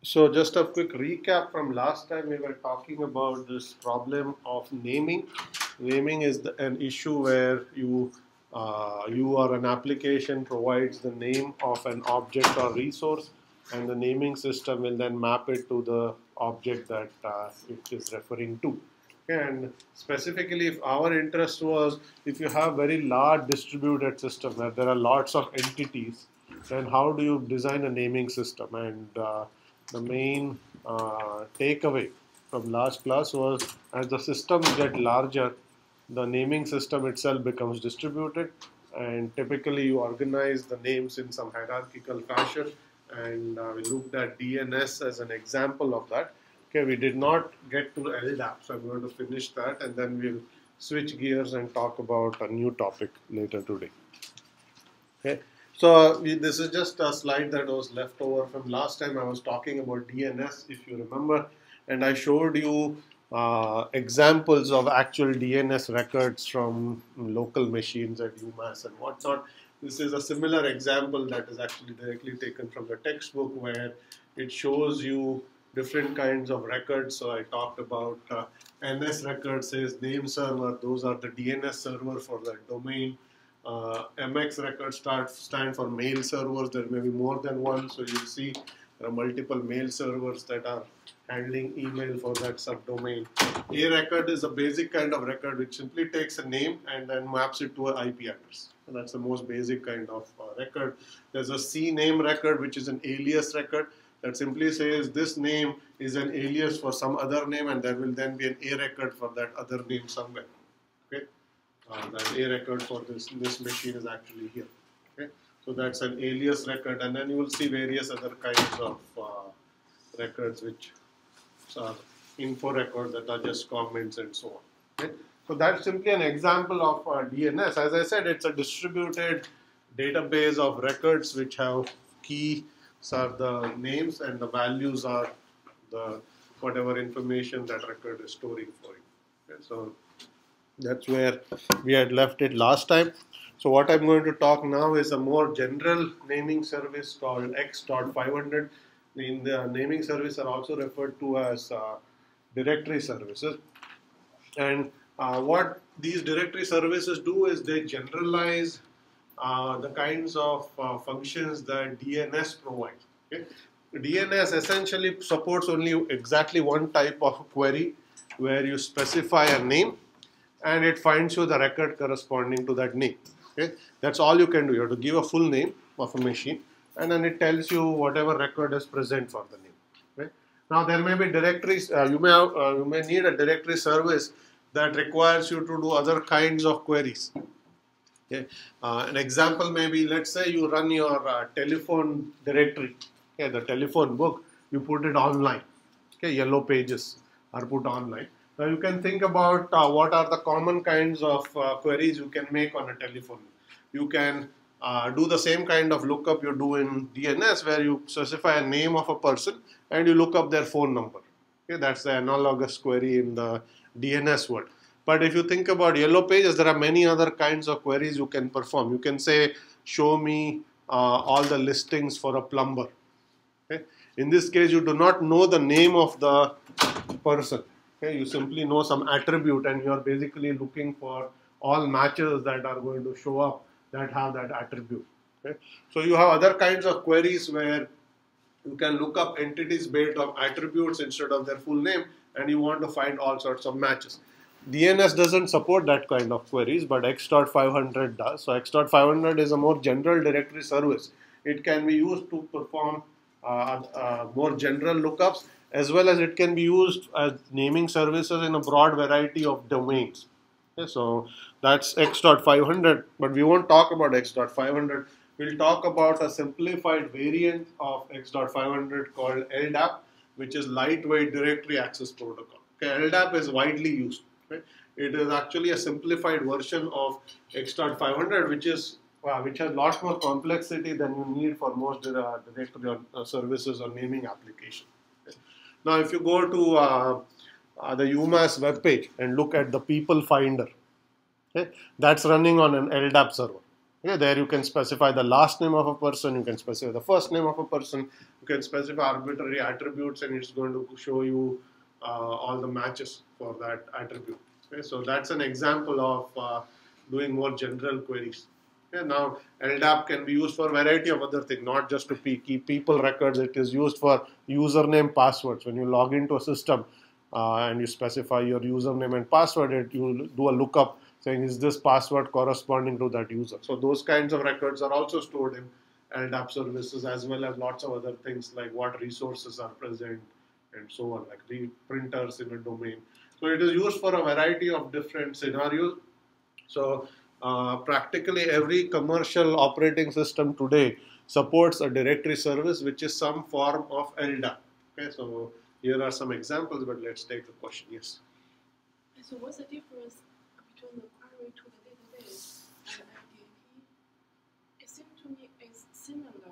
So just a quick recap from last time, we were talking about this problem of naming. Naming is an issue where you or an application provides the name of an object or resource, and the naming system will then map it to the object that it is referring to. And specifically, if our interest was, if you have very large distributed system where there are lots of entities, then how do you design a naming system? And the main takeaway from last class was, as the systems get larger, the naming system itself becomes distributed, and typically you organize the names in some hierarchical fashion, and we looked at DNS as an example of that. Okay, we did not get to LDAP, so I'm going to finish that, and then we'll switch gears and talk about a new topic later today. Okay. So this is just a slide that was left over from last time. I was talking about DNS, if you remember, and I showed you examples of actual DNS records from local machines at UMass and whatnot. This is a similar example that is actually directly taken from the textbook, where it shows you different kinds of records. So I talked about NS records says name server. Those are the DNS server for the domain. MX records stand for mail servers. There may be more than one, so you see there are multiple mail servers that are handling email for that subdomain. A record is a basic kind of record which simply takes a name and then maps it to an IP address. So that's the most basic kind of record. There's a CNAME record, which is an alias record that simply says this name is an alias for some other name, and there will then be an A record for that other name somewhere. Okay. That A record for this machine is actually here. Okay, so that's an alias record, and then you will see various other kinds of records, which are info records that are just comments and so on. Okay, so that's simply an example of DNS. As I said, it's a distributed database of records which have keys are the names and the values are the whatever information that record is storing for you. Okay, so that's where we had left it last time. So what I'm going to talk now is a more general naming service called X.500. In the naming service are also referred to as directory services. And what these directory services do is they generalize the kinds of functions that DNS provides. Okay? DNS essentially supports only exactly one type of query, where you specify a name and it finds you the record corresponding to that name. Okay, that's all you can do. You have to give a full name of a machine, and then it tells you whatever record is present for the name. Okay? Now there may be directories. You may need a directory service that requires you to do other kinds of queries. Okay? An example may be, let's say you run your telephone directory. Okay, the telephone book, you put it online. Okay, yellow pages are put online. Now you can think about what are the common kinds of queries you can make on a telephone. You can do the same kind of lookup you do in DNS, where you specify a name of a person and you look up their phone number. Okay, that's the analogous query in the DNS world. But if you think about yellow pages, there are many other kinds of queries you can perform. You can say, show me all the listings for a plumber. Okay? In this case, you do not know the name of the person. Okay, you simply know some attribute, and you are basically looking for all matches that are going to show up that have that attribute. Okay? So you have other kinds of queries where you can look up entities based on attributes instead of their full name, and you want to find all sorts of matches. DNS doesn't support that kind of queries, but X.500 does. So X.500 is a more general directory service. It can be used to perform more general lookups, as well as it can be used as naming services in a broad variety of domains. Okay, so that's X.500, but we won't talk about X.500. We'll talk about a simplified variant of X.500 called LDAP, which is Lightweight Directory Access Protocol. Okay, LDAP is widely used. Okay? It is actually a simplified version of X.500, which has lot more complexity than you need for most directory services or naming applications. Okay? Now, if you go to the UMass webpage and look at the people finder, okay, that's running on an LDAP server. Okay, there you can specify the last name of a person, you can specify the first name of a person, you can specify arbitrary attributes, and it's going to show you all the matches for that attribute. Okay, so that's an example of doing more general queries. Okay, now LDAP can be used for a variety of other things, not just to keep people records. It is used for username, passwords. When you log into a system and you specify your username and password, you will do a lookup saying is this password corresponding to that user. So those kinds of records are also stored in LDAP services, as well as lots of other things like what resources are present and so on, like printers in a domain. So it is used for a variety of different scenarios. So practically every commercial operating system today supports a directory service, which is some form of LDAP. Okay, so here are some examples, but let's take the question. Yes. So what's the difference between the query to the database and LDAP? It seems to me it's similar, and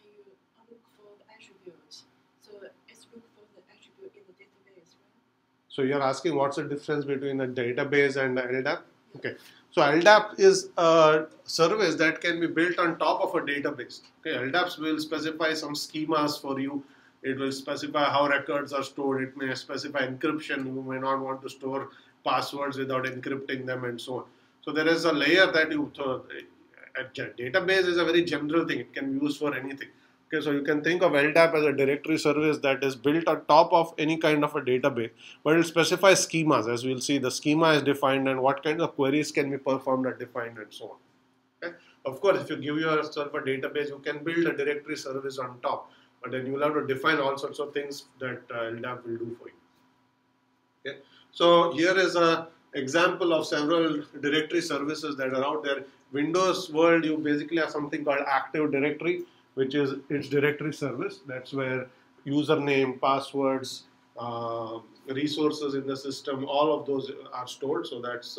you look for the attribute. So it's look for the attribute in the database, right? So you're asking what's the difference between a database and LDAP? Okay. So LDAP is a service that can be built on top of a database. Okay, LDAPs will specify some schemas for you. It will specify how records are stored. It may specify encryption. You may not want to store passwords without encrypting them and so on. So there is a layer that you, a database is a very general thing. It can be used for anything. Okay, so you can think of LDAP as a directory service that is built on top of any kind of a database, but it will specify schemas. As we'll see, the schema is defined and what kind of queries can be performed are defined and so on. Okay? Of course, if you give yourself a database, you can build a directory service on top, but then you will have to define all sorts of things that LDAP will do for you. Okay? So here is an example of several directory services that are out there. Windows world, you basically have something called Active Directory, which is its directory service. That's where username, passwords, resources in the system, all of those are stored. So that's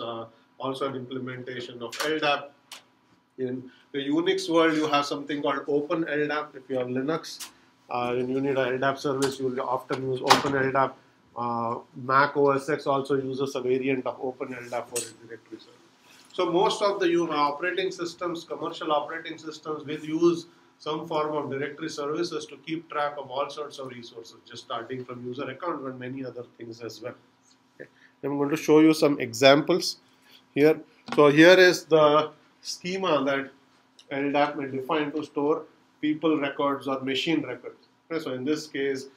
also an implementation of LDAP. In the Unix world, you have something called Open LDAP. If you have Linux and you need an LDAP service, you will often use Open LDAP. Mac OS X also uses a variant of Open LDAP for its directory service. So most of the operating systems, commercial operating systems, will use some form of directory services to keep track of all sorts of resources, just starting from user account and many other things as well. Okay. I'm going to show you some examples here. So here is the schema that LDAP may define to store people records or machine records. Okay. So in this case,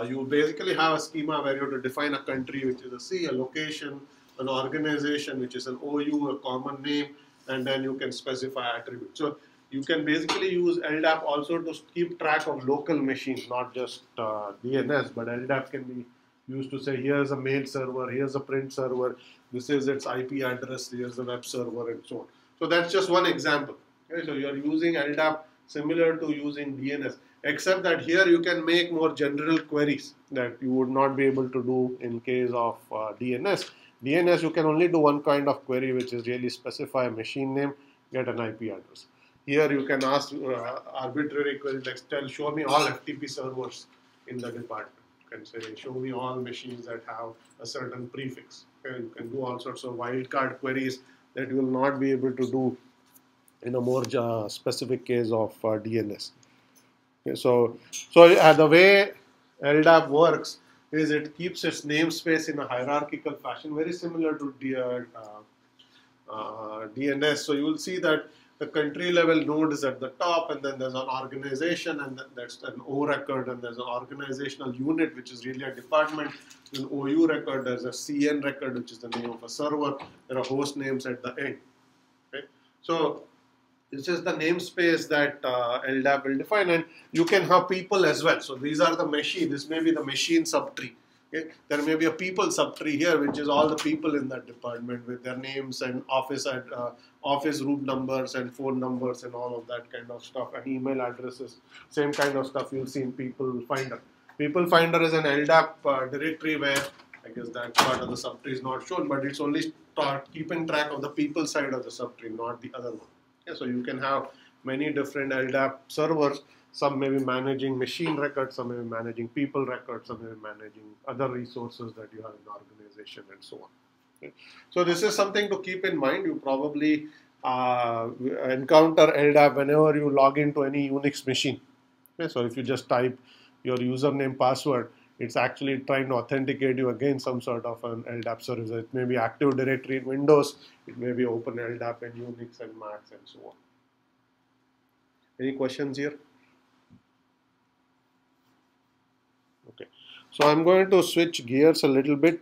you basically have a schema where you have to define a country, which is a C, a location, an organization, which is an OU, a common name, and then you can specify attributes. So you can basically use LDAP also to keep track of local machines, not just DNS, but LDAP can be used to say, here's a mail server, here's a print server, this is its IP address, here's the web server, and so on. So that's just one example. Okay, so you're using LDAP similar to using DNS, except that here you can make more general queries that you would not be able to do in case of DNS. DNS, you can only do one kind of query, which is really specify a machine name, get an IP address. Here you can ask arbitrary queries like show me all FTP servers in the department. You can say show me all machines that have a certain prefix. Okay? You can do all sorts of wildcard queries that you will not be able to do in a more specific case of DNS. Okay, so the way LDAP works is it keeps its namespace in a hierarchical fashion, very similar to DNS. So you will see that the country level node is at the top, and then there's an organization, and that's an O record, and there's an organizational unit, which is really a department. There's an OU record, there's a CN record, which is the name of a server. There are host names at the end. Okay? So this is the namespace that LDAP will define, and you can have people as well. So these are the machine. This may be the machine subtree. Okay? There may be a people subtree here, which is all the people in that department with their names and office root numbers and phone numbers and all of that kind of stuff, and email addresses. Same kind of stuff you'll see in People Finder. People Finder is an LDAP directory where I guess that part of the subtree is not shown, but it's only keeping track of the people side of the subtree, not the other one. Yeah, so you can have many different LDAP servers. Some may be managing machine records, some may be managing people records, some may be managing other resources that you have in the organization and so on. Okay. So this is something to keep in mind. You probably encounter LDAP whenever you log into any Unix machine. Okay, so if you just type your username password, it's actually trying to authenticate you against some sort of an LDAP service. It may be Active Directory in Windows, it may be Open LDAP in Unix and Macs and so on. Any questions here? Okay, so I'm going to switch gears a little bit.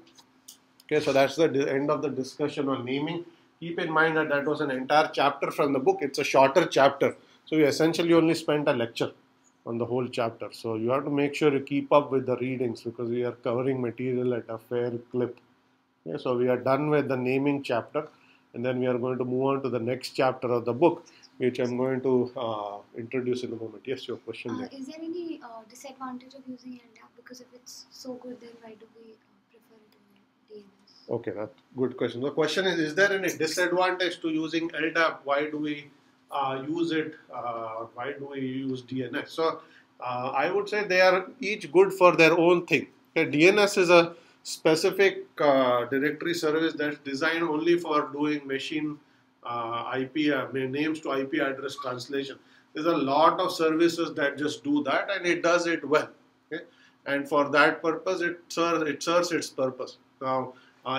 Okay, so that's the end of the discussion on naming. Keep in mind that that was an entire chapter from the book. It's a shorter chapter. So you essentially only spent a lecture on the whole chapter. So you have to make sure you keep up with the readings because we are covering material at a fair clip. Okay, so we are done with the naming chapter, and then we are going to move on to the next chapter of the book, which I'm going to introduce in a moment. Yes, your question there. Is there any disadvantage of using LDAP? Because if it's so good, then why do we prefer it in DNS? Okay, that's a good question. The question is there any disadvantage to using LDAP? Why do we use it? Why do we use DNS? So I would say they are each good for their own thing. Okay, DNS is a specific directory service that's designed only for doing machine IP names to IP address translation. There's a lot of services that just do that, and it does it well. Okay? And for that purpose, it serves its purpose. Now,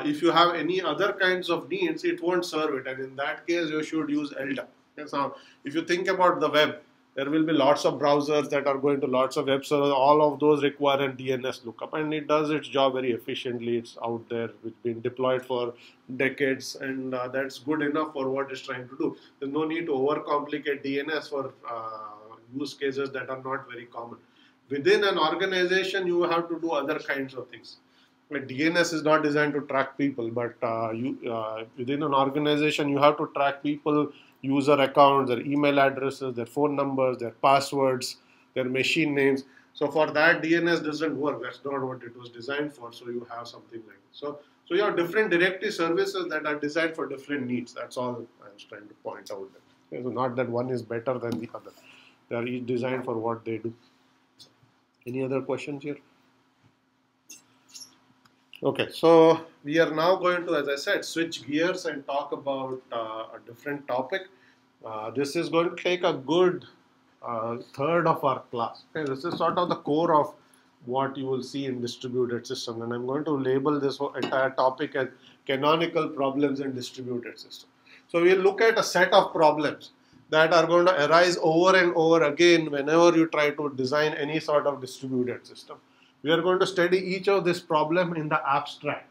if you have any other kinds of needs, it won't serve it, and in that case, you should use LDAP. Okay? So, if you think about the web, there will be lots of browsers that are going to lots of web servers. All of those require a DNS lookup, and it does its job very efficiently. It's out there, it's been deployed for decades, and that's good enough for what it's trying to do. There's no need to overcomplicate DNS for use cases that are not very common. Within an organization, you have to do other kinds of things. Like DNS is not designed to track people, but within an organization, you have to track people, user accounts, their email addresses, their phone numbers, their passwords, their machine names. So for that, DNS doesn't work. That's not what it was designed for. So you have something like this. So you have different directory services that are designed for different needs. That's all I was trying to point out there. So not that one is better than the other. They are each designed for what they do. Any other questions here? Okay, so we are now going to, as I said, switch gears and talk about a different topic. This is going to take a good third of our class. Okay, this is sort of the core of what you will see in distributed systems, and I'm going to label this entire topic as canonical problems in distributed systems. So we'll look at a set of problems that are going to arise over and over again whenever you try to design any sort of distributed system. We are going to study each of this problem in the abstract,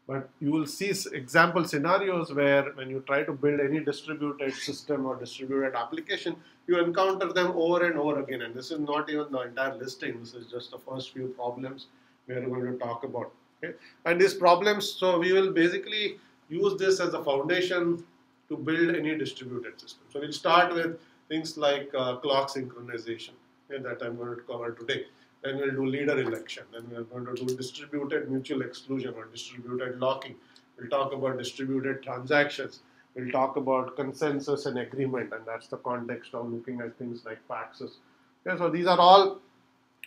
but you will see example scenarios where when you try to build any distributed system or distributed application, you encounter them over and over again. And this is not even the entire listing. This is just the first few problems we are going to talk about. Okay? And these problems, so we will basically use this as a foundation to build any distributed system. So we'll start with things like clock synchronization, okay, that I'm going to cover today. Then we'll do leader election. Then we're going to do distributed mutual exclusion or distributed locking. We'll talk about distributed transactions. We'll talk about consensus and agreement, and that's the context of looking at things like faxes. Okay, so these are all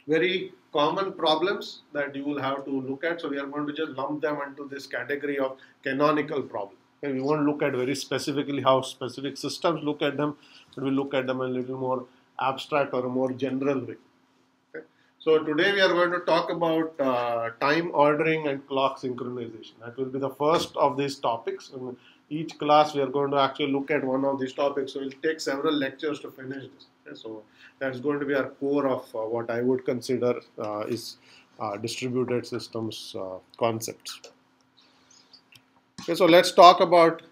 very common problems that you will have to look at. So we are going to just lump them into this category of canonical problem. Okay, we won't look at very specifically how specific systems look at them, but we'll look at them in a little more abstract or a more general way. So today we are going to talk about time ordering and clock synchronization. That will be the first of these topics. In each class we are going to actually look at one of these topics. So it will take several lectures to finish this. Okay? So that's going to be our core of what I would consider is distributed systems concepts. Okay, so let's talk about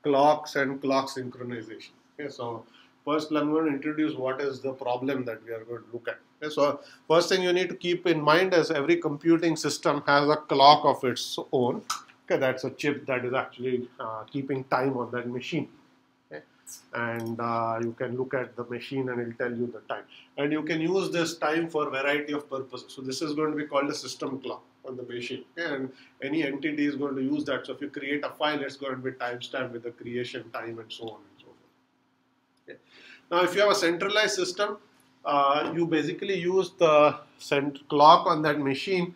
clocks and clock synchronization. Okay, so first I'm going to introduce what is the problem that we are going to look at. Okay, so first thing you need to keep in mind is every computing system has a clock of its own. Okay, that's a chip that is actually keeping time on that machine. Okay, and you can look at the machine and it will tell you the time. And you can use this time for a variety of purposes. So this is going to be called a system clock on the machine. Okay, and any entity is going to use that. So if you create a file, it's going to be timestamped with the creation time and so on and so forth. Okay. Now, if you have a centralized system, you basically use the clock on that machine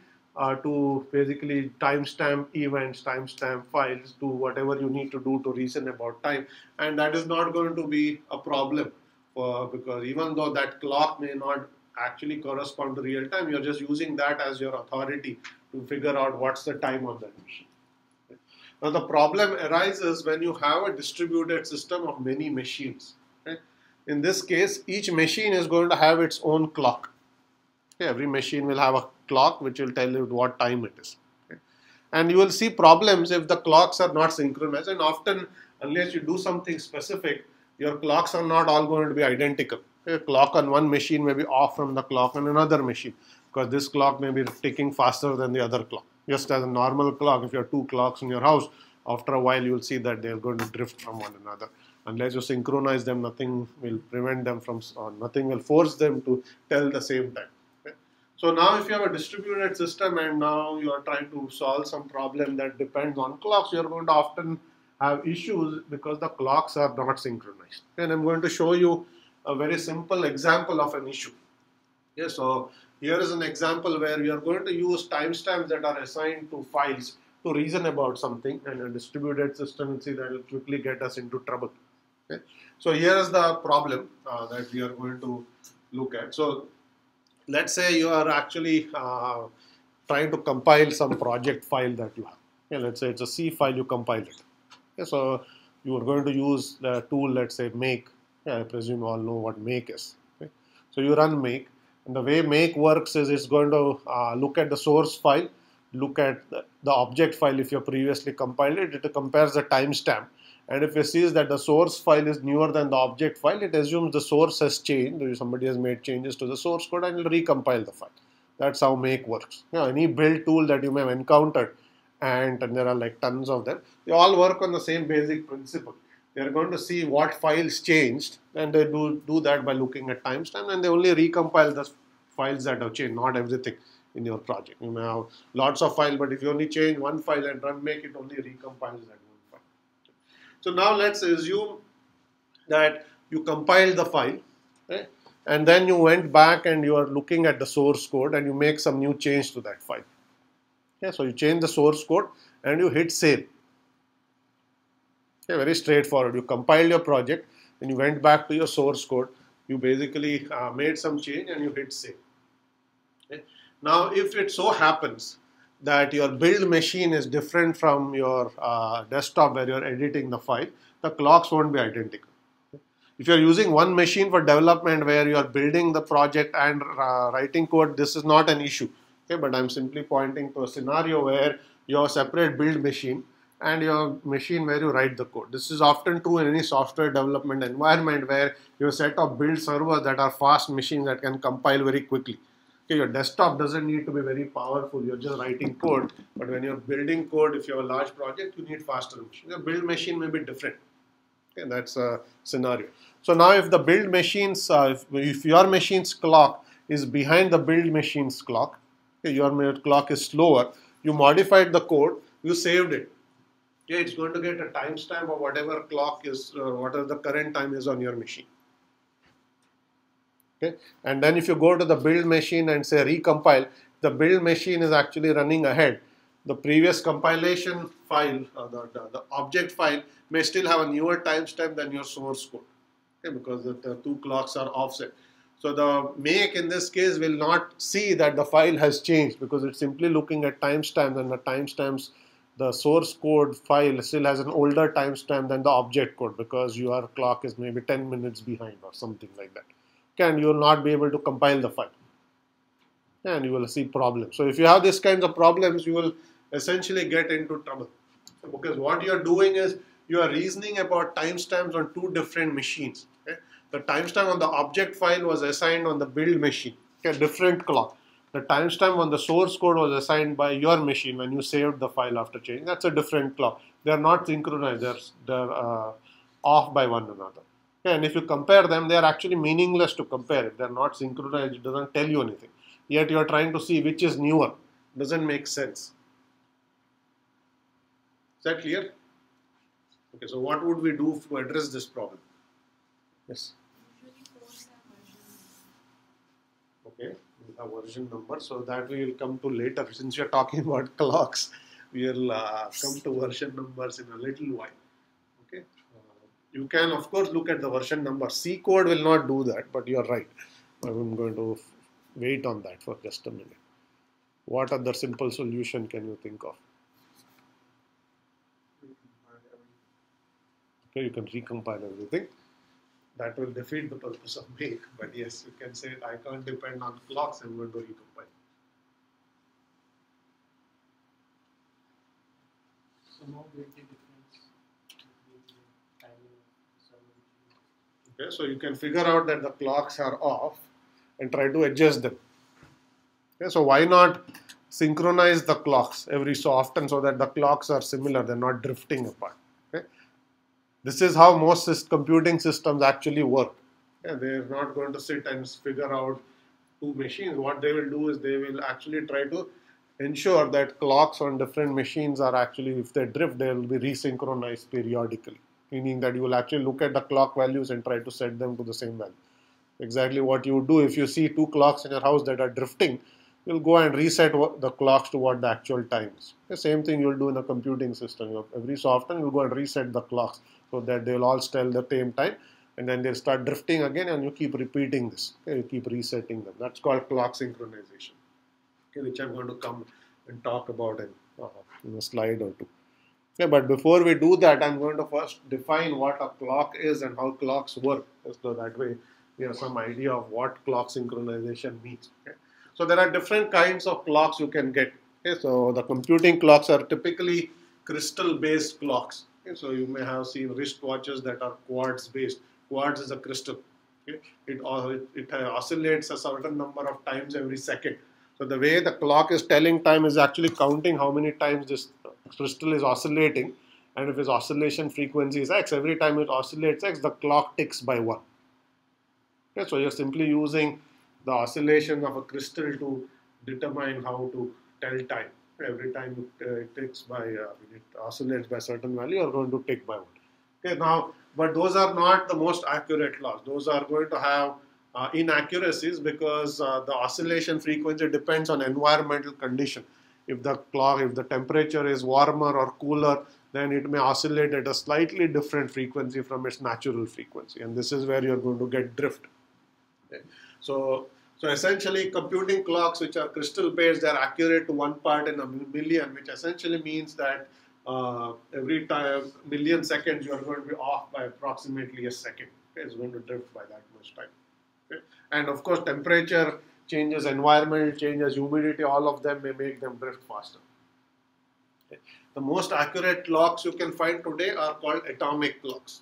to basically timestamp events, timestamp files, do whatever you need to do to reason about time, and that is not going to be a problem because even though that clock may not actually correspond to real time, you're just using that as your authority to figure out what's the time on that machine. Now the problem arises when you have a distributed system of many machines. Okay? In this case, each machine is going to have its own clock. Okay? Every machine will have a clock which will tell you what time it is. Okay? And you will see problems if the clocks are not synchronized, and often unless you do something specific, your clocks are not all going to be identical. A clock on one machine may be off from the clock on another machine because this clock may be ticking faster than the other clock. Just as a normal clock, if you have two clocks in your house, after a while you will see that they are going to drift from one another. Unless you synchronize them, nothing will prevent them from, or nothing will force them to tell the same time. Okay? So now if you have a distributed system and now you are trying to solve some problem that depends on clocks, you are going to often have issues because the clocks are not synchronized. And I'm going to show you a very simple example of an issue. Yeah, so here is an example where we are going to use timestamps that are assigned to files to reason about something, and a distributed system will see that will quickly get us into trouble. Okay? So here is the problem that we are going to look at. So let's say you are actually trying to compile some project file that you have. Okay, let's say it's a C file, you compile it. Okay, so you are going to use the tool, let's say make. I presume you all know what make is. Okay? So you run make. And the way make works is it's going to look at the source file, look at the object file if you previously compiled it, it compares the timestamp. And if it sees that the source file is newer than the object file, it assumes the source has changed, somebody has made changes to the source code, and it will recompile the file. That's how make works. You know, any build tool that you may have encountered, and there are like tons of them, they all work on the same basic principle. They are going to see what files changed, and they do that by looking at timestamp, and they only recompile the files that have changed, not everything in your project. You may have lots of files, but if you only change one file and run make, it only recompiles that one file. So now let's assume that you compiled the file, right? And then you went back and you are looking at the source code and you make some new change to that file. Okay, so you change the source code and you hit save. Okay, very straightforward. You compiled your project and you went back to your source code. You basically made some change and you hit save. Okay. Now, if it so happens that your build machine is different from your desktop where you're editing the file, the clocks won't be identical. Okay. If you're using one machine for development where you're building the project and writing code, this is not an issue. Okay, but I'm simply pointing to a scenario where you have a separate build machine and your machine where you write the code. This is often true in any software development environment where you have a set of build servers that are fast machines that can compile very quickly. Okay, your desktop doesn't need to be very powerful, you're just writing code, but when you're building code, if you have a large project, you need faster machine. Your build machine may be different. Okay, that's a scenario. So now if the build machines, if your machine's clock is behind the build machine's clock, okay, your clock is slower, you modified the code, you saved it. Yeah, it's going to get a timestamp of whatever clock is, whatever the current time is on your machine. Okay, and then if you go to the build machine and say recompile, the build machine is actually running ahead. The previous compilation file, the object file, may still have a newer timestamp than your source code. Okay, because the two clocks are offset. So the make in this case will not see that the file has changed because it's simply looking at timestamps, and the timestamps, the source code file still has an older timestamp than the object code because your clock is maybe 10 minutes behind or something like that. Okay, and you will not be able to compile the file and you will see problems. So if you have these kinds of problems, you will essentially get into trouble because what you are doing is you are reasoning about timestamps on two different machines. Okay? The timestamp on the object file was assigned on the build machine, okay, different clock. The timestamp on the source code was assigned by your machine when you saved the file after change. That's a different clock. They are not synchronized. They're off by one another. Okay, and if you compare them, they are actually meaningless to compare. If they're not synchronized, it doesn't tell you anything. Yet you are trying to see which is newer. Doesn't make sense. Is that clear? Okay, so what would we do to address this problem? Yes. Okay, we have version number, so that we will come to later. Since we are talking about clocks, we will come to version numbers in a little while. Okay, you can of course look at the version number. C code will not do that, but you are right. I'm going to wait on that for just a minute. What other simple solution can you think of? Okay, you can recompile everything. That will defeat the purpose of make, but yes, you can say I can't depend on clocks, I'm going to recompile. So no big difference between the timing of server. Okay, so you can figure out that the clocks are off and try to adjust them. Okay, so why not synchronize the clocks every so often so that the clocks are similar, they're not drifting apart. Okay? This is how most computing systems actually work. Yeah, they're not going to sit and figure out two machines. What they will do is they will actually try to ensure that clocks on different machines are actually, if they drift, they will be resynchronized periodically. Meaning that you will actually look at the clock values and try to set them to the same value. Exactly what you would do if you see two clocks in your house that are drifting, you'll go and reset the clocks to what the actual time is. The same thing you'll do in a computing system. Every so often you'll go and reset the clocks so that they'll all tell the same time, and then they'll start drifting again, and you keep repeating this. Okay, you keep resetting them. That's called clock synchronization. Okay, which I'm going to come and talk about in a slide or two. Okay, but before we do that, I'm going to first define what a clock is and how clocks work. So that way we have some idea of what clock synchronization means. Okay. So there are different kinds of clocks you can get. Okay, so the computing clocks are typically crystal-based clocks. Okay, so you may have seen wristwatches that are quartz-based. Quartz is a crystal. Okay. It oscillates a certain number of times every second. So the way the clock is telling time is actually counting how many times this crystal is oscillating, and if its oscillation frequency is x, every time it oscillates x, the clock ticks by 1. Okay, so you're simply using the oscillation of a crystal to determine how to tell time. Every time it ticks by, it oscillates by a certain value, you're going to tick by 1. Okay, now, but those are not the most accurate clocks. Those are going to have inaccuracies because the oscillation frequency depends on environmental condition. If the temperature is warmer or cooler, then it may oscillate at a slightly different frequency from its natural frequency, and this is where you're going to get drift. Okay. So essentially, computing clocks which are crystal based, they're accurate to 1 part in a million, which essentially means that every time million seconds you are going to be off by approximately a second. Okay. It's going to drift by that much time. Okay. And of course, temperature changes, environmental changes, humidity, all of them may make them drift faster. Okay. The most accurate clocks you can find today are called atomic clocks.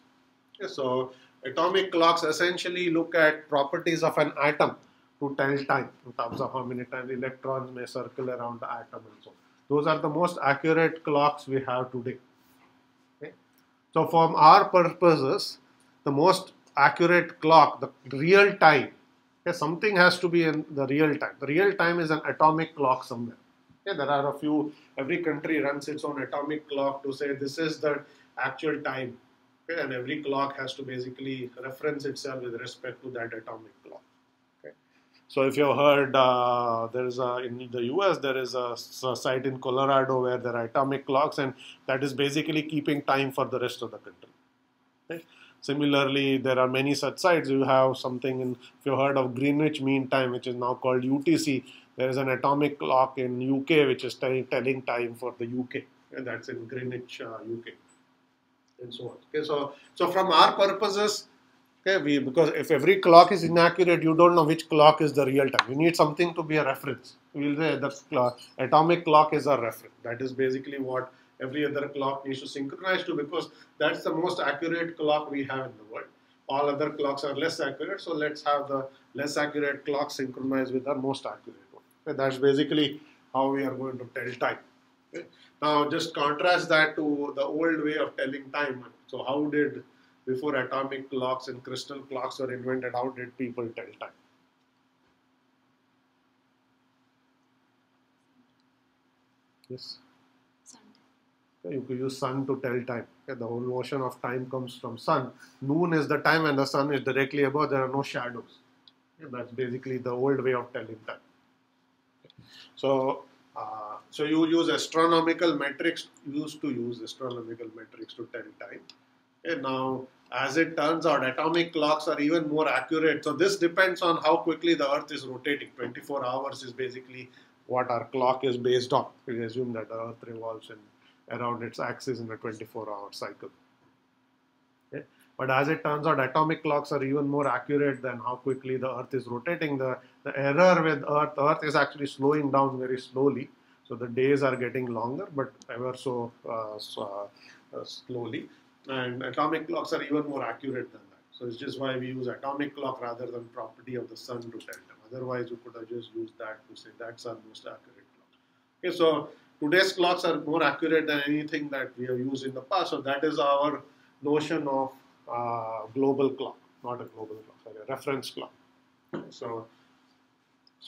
Okay. So atomic clocks essentially look at properties of an atom to tell time in terms of how many times electrons may circle around the atom and so on. Those are the most accurate clocks we have today. Okay. So from our purposes, the most accurate clock, the real time, okay, something has to be in the real time. The real time is an atomic clock somewhere. Okay, there are a few, every country runs its own atomic clock to say this is the actual time. Okay, and every clock has to basically reference itself with respect to that atomic clock. Okay. So if you've heard, in the US, there is a site in Colorado where there are atomic clocks, and that is basically keeping time for the rest of the country. Okay. Similarly, there are many such sites. You have something in, if you've heard of Greenwich Mean Time, which is now called UTC, there is an atomic clock in UK which is telling time for the UK, and that's in Greenwich, UK, and so on. Okay, so from our purposes, okay, because if every clock is inaccurate, you don't know which clock is the real time. You need something to be a reference. We'll say the atomic clock is a reference. That is basically what every other clock needs to synchronize to, because that's the most accurate clock we have in the world. All other clocks are less accurate, so let's have the less accurate clock synchronize with the most accurate one. Okay, that's basically how we are going to tell time. Okay. Now just contrast that to the old way of telling time. So how did, before atomic clocks and crystal clocks were invented, how did people tell time? Yes? Sun. You could use sun to tell time. Okay, the whole notion of time comes from sun. Noon is the time and the sun is directly above. There are no shadows. Yeah, that's basically the old way of telling time. So, so you use astronomical metrics. Used to use astronomical metrics to tell time. Okay, now, as it turns out, atomic clocks are even more accurate. So this depends on how quickly the Earth is rotating. 24 hours is basically what our clock is based on. We assume that the Earth revolves around its axis in a 24-hour cycle. Okay. But as it turns out, atomic clocks are even more accurate than how quickly the Earth is rotating. The error with Earth is actually slowing down very slowly. So the days are getting longer, but ever so slowly. And atomic clocks are even more accurate than that. So it's just why we use atomic clock rather than property of the sun to tell time. Otherwise, you could have just used that to say that's our most accurate clock. Okay, so today's clocks are more accurate than anything that we have used in the past. So that is our notion of global clock, not a global clock, sorry, a reference clock. So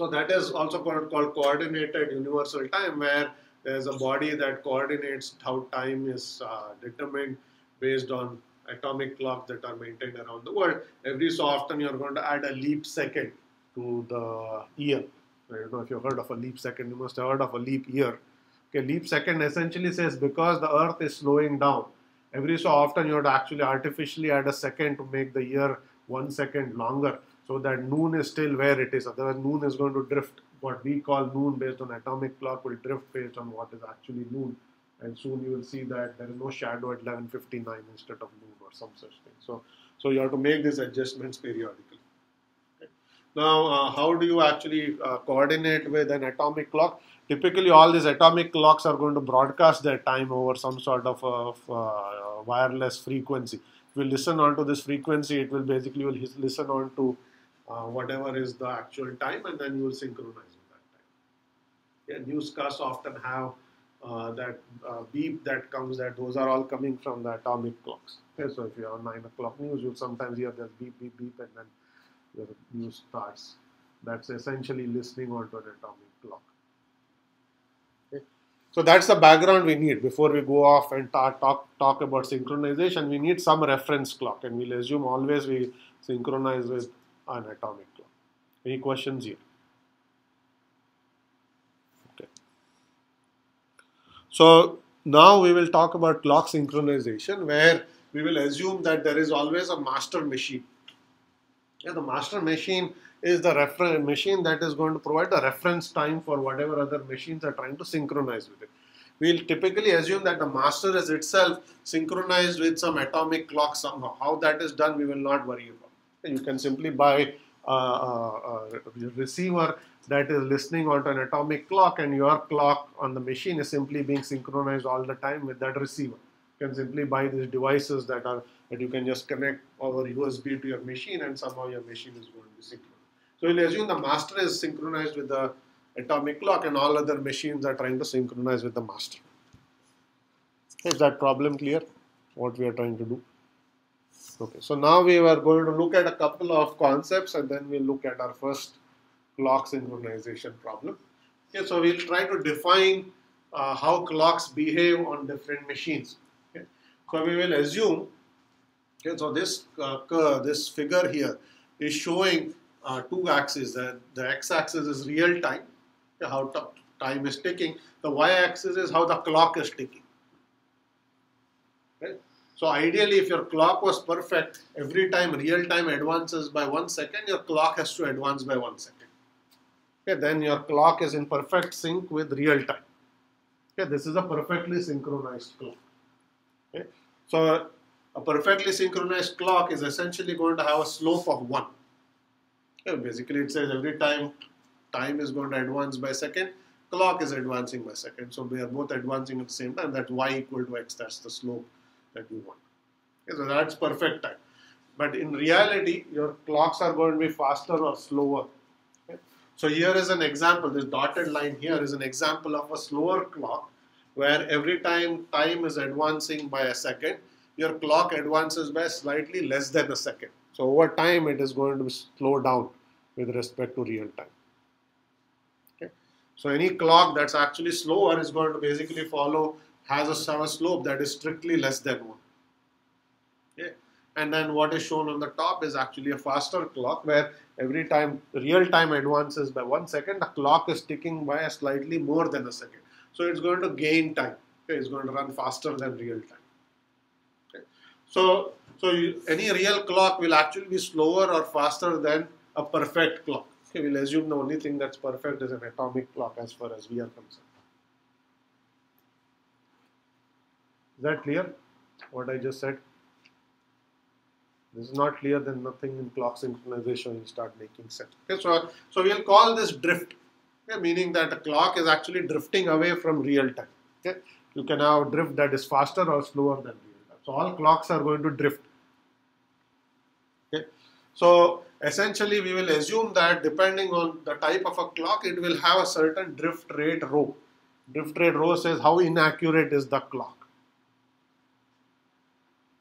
that is also called coordinated universal time, where there's a body that coordinates how time is determined based on atomic clocks that are maintained around the world. Every so often you're going to add a leap second to the year. I don't know if you've heard of a leap second, you must have heard of a leap year. Okay, leap second essentially says because the Earth is slowing down, every so often you have to actually artificially add a second to make the year 1 second longer, so that noon is still where it is. Otherwise, noon is going to drift. What we call noon based on atomic clock will drift based on what is actually noon. And soon you will see that there is no shadow at 11:59 instead of noon or some such thing. So you have to make these adjustments periodically. Okay. Now, how do you actually coordinate with an atomic clock? Typically, all these atomic clocks are going to broadcast their time over some sort of wireless frequency. If you listen onto this frequency, it will basically listen on to whatever is the actual time, and then you will synchronize with that time. Yeah, newscasts often have that beep that comes, that those are all coming from the atomic clocks. Okay, so if you have 9 o'clock news, you'll sometimes hear this beep, beep, beep, and then the news starts. That's essentially listening onto an atomic clock. Okay. So that's the background we need before we go off and talk about synchronization. We need some reference clock, and we'll assume always we synchronize with an atomic clock. Any questions here? Okay. So now we will talk about clock synchronization, where we will assume that there is always a master machine. Yeah, the master machine is the reference machine that is going to provide the reference time for whatever other machines are trying to synchronize with it. We'll typically assume that the master is itself synchronized with some atomic clock somehow. How that is done, we will not worry about. You can simply buy a receiver that is listening onto an atomic clock, and your clock on the machine is simply being synchronized all the time with that receiver. You can simply buy these devices that you can just connect over USB to your machine, and somehow your machine is going to be synchronized. So we'll assume the master is synchronized with the atomic clock, and all other machines are trying to synchronize with the master. Is that problem clear? What we are trying to do? Okay, so now we are going to look at a couple of concepts, and then we'll look at our first clock synchronization problem. Okay, so we'll try to define how clocks behave on different machines. Okay, so we will assume. Okay, so this figure here is showing two axes. The x-axis is real time, okay, how time is ticking. The y-axis is how the clock is ticking. Okay. So ideally, if your clock was perfect, every time real time advances by 1 second, your clock has to advance by 1 second. Okay, then your clock is in perfect sync with real time. Okay, this is a perfectly synchronized clock. Okay, so a perfectly synchronized clock is essentially going to have a slope of 1. Okay, basically, it says every time time is going to advance by second, clock is advancing by second. So we are both advancing at the same time. That's y equal to x. That's the slope that we want. Okay, so that's perfect time. But in reality, your clocks are going to be faster or slower. Okay? So here is an example. This dotted line here is an example of a slower clock, where every time time is advancing by a second, your clock advances by slightly less than a second. So over time, it is going to slow down with respect to real time. Okay? So any clock that's actually slower is going to basically have a slope that is strictly less than 1. Okay? and then what is shown on the top is actually a faster clock, where every time real time advances by 1 second, the clock is ticking by a slightly more than a second. So it's going to gain time. Okay, it's going to run faster than real time. Okay. So any real clock will actually be slower or faster than a perfect clock. Okay, we'll assume the only thing that's perfect is an atomic clock as far as we are concerned. Is that clear? What I just said? This is not clear, then nothing in clock synchronization will start making sense. Okay, so we'll call this drift, okay, meaning that the clock is actually drifting away from real time. Okay, you can have a drift that is faster or slower than real time. So all clocks are going to drift. Okay, so essentially we will assume that depending on the type of a clock, it will have a certain drift rate rho. Drift rate rho says how inaccurate is the clock.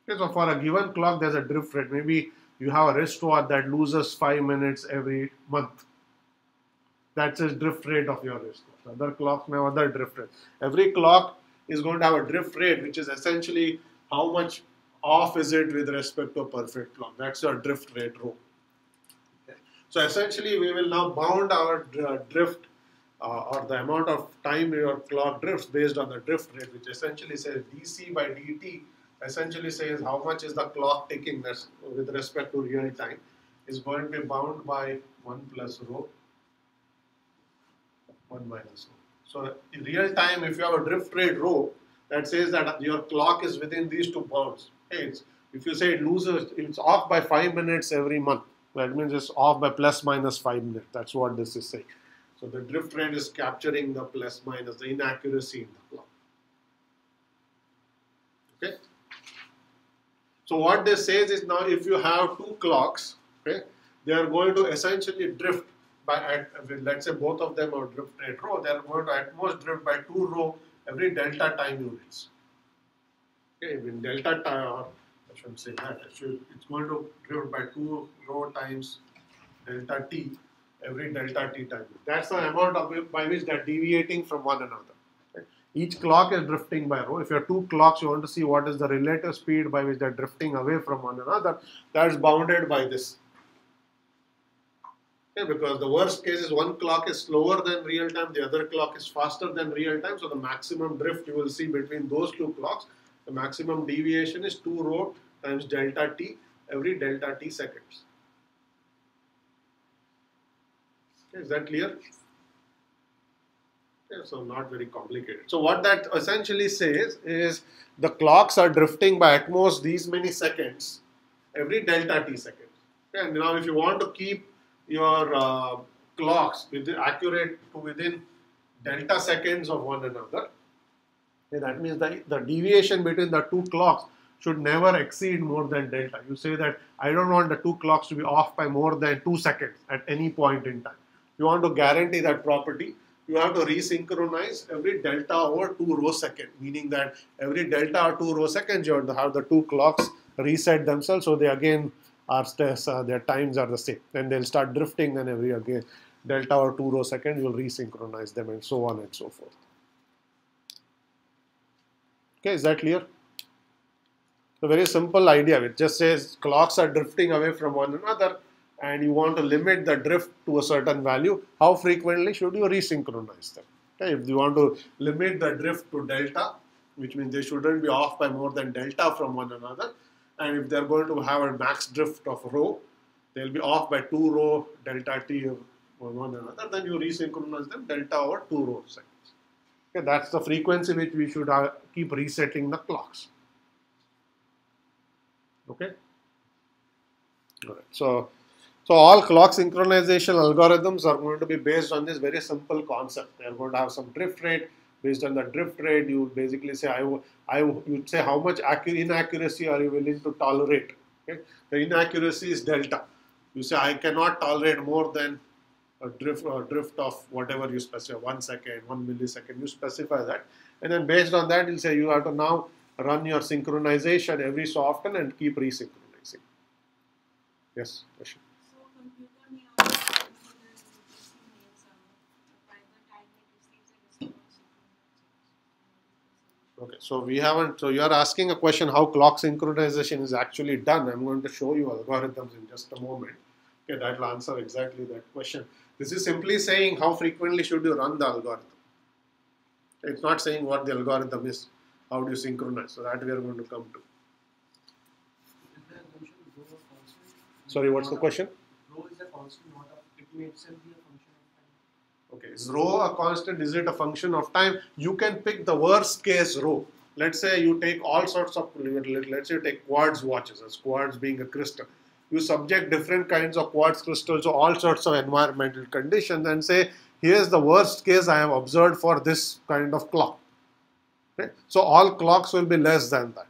Okay, so for a given clock, there's a drift rate. Maybe you have a wristwatch that loses 5 minutes every month. That's the drift rate of your wristwatch. Other clocks may have other drift rate. Every clock is going to have a drift rate, which is essentially how much off is it with respect to a perfect clock. That's your drift rate rho. Okay. So essentially, we will now bound our drift or the amount of time your clock drifts based on the drift rate, which essentially says dc by dt. Essentially says how much is the clock ticking with respect to real time is going to be bound by 1 plus rho, 1 minus rho. So in real time, if you have a drift rate rho, that says that your clock is within these two bounds. Okay, if you say it's off by 5 minutes every month, that means it's off by plus minus 5 minutes. That's what this is saying. So the drift rate is capturing the plus minus, the inaccuracy in the clock. Okay. So what this says is, now if you have two clocks, okay, they are going to essentially drift by, let's say both of them are drift rate rho, they are going to at most drift by 2 rho every delta time units. Okay, in delta time, or I shouldn't say that, it's going to drift by 2 rho times delta t every delta t time. That's the amount by which they are deviating from one another. Each clock is drifting by rho. If you have two clocks, you want to see what is the relative speed by which they are drifting away from one another. That is bounded by this. Okay, because the worst case is one clock is slower than real time, the other clock is faster than real time. So the maximum drift you will see between those two clocks, the maximum deviation is 2 rho times delta t every delta t seconds. Okay, is that clear? Okay, so not very complicated. So what that essentially says is the clocks are drifting by at most these many seconds every delta t seconds. Okay, and now if you want to keep your clocks accurate to within delta seconds of one another, okay, that means the deviation between the two clocks should never exceed more than delta. You say that I don't want the two clocks to be off by more than 2 seconds at any point in time. You want to guarantee that property, you have to resynchronize every delta over 2 rho second, meaning that every delta or 2 rho seconds you have to have the two clocks reset themselves, so they again are their times are the same. Then they'll start drifting, then every again delta or 2 rho second you'll resynchronize them, and so on and so forth. Okay, is that clear? A very simple idea. It just says clocks are drifting away from one another, and you want to limit the drift to a certain value. How frequently should you resynchronize them? Okay, if you want to limit the drift to delta, which means they shouldn't be off by more than delta from one another, and if they're going to have a max drift of rho, they'll be off by 2 rho delta t of one another, then you resynchronize them delta over 2 rho seconds. Okay, that's the frequency which we should keep resetting the clocks. Okay. All right. So all clock synchronization algorithms are going to be based on this very simple concept. They are going to have some drift rate. Based on the drift rate, you basically say you'd say how much inaccuracy are you willing to tolerate. Okay? The inaccuracy is delta. You say I cannot tolerate more than a drift of whatever you specify, 1 second, 1 millisecond. You specify that, and then based on that, you'll say you have to now run your synchronization every so often and keep resynchronizing. Yes, question. So computer may also consider replacing names by the time it receives a response. Okay, so we haven't, so you are asking a question how clock synchronization is actually done. I'm going to show you algorithms in just a moment. Okay, that will answer exactly that question. This is simply saying how frequently should you run the algorithm. It's not saying what the algorithm is, how do you synchronize. So that we are going to come to. Is the assumption rho a constant? Sorry, what's the question? Rho is a constant, not a, it may itself be a function of time. Okay, is rho a constant? Is it a function of time? You can pick the worst case rho. Let's say you take all sorts of, let's say you take quartz watches, as quartz being a crystal. You subject different kinds of quartz crystals to all sorts of environmental conditions and say, here's the worst case I have observed for this kind of clock. Okay? So all clocks will be less than that.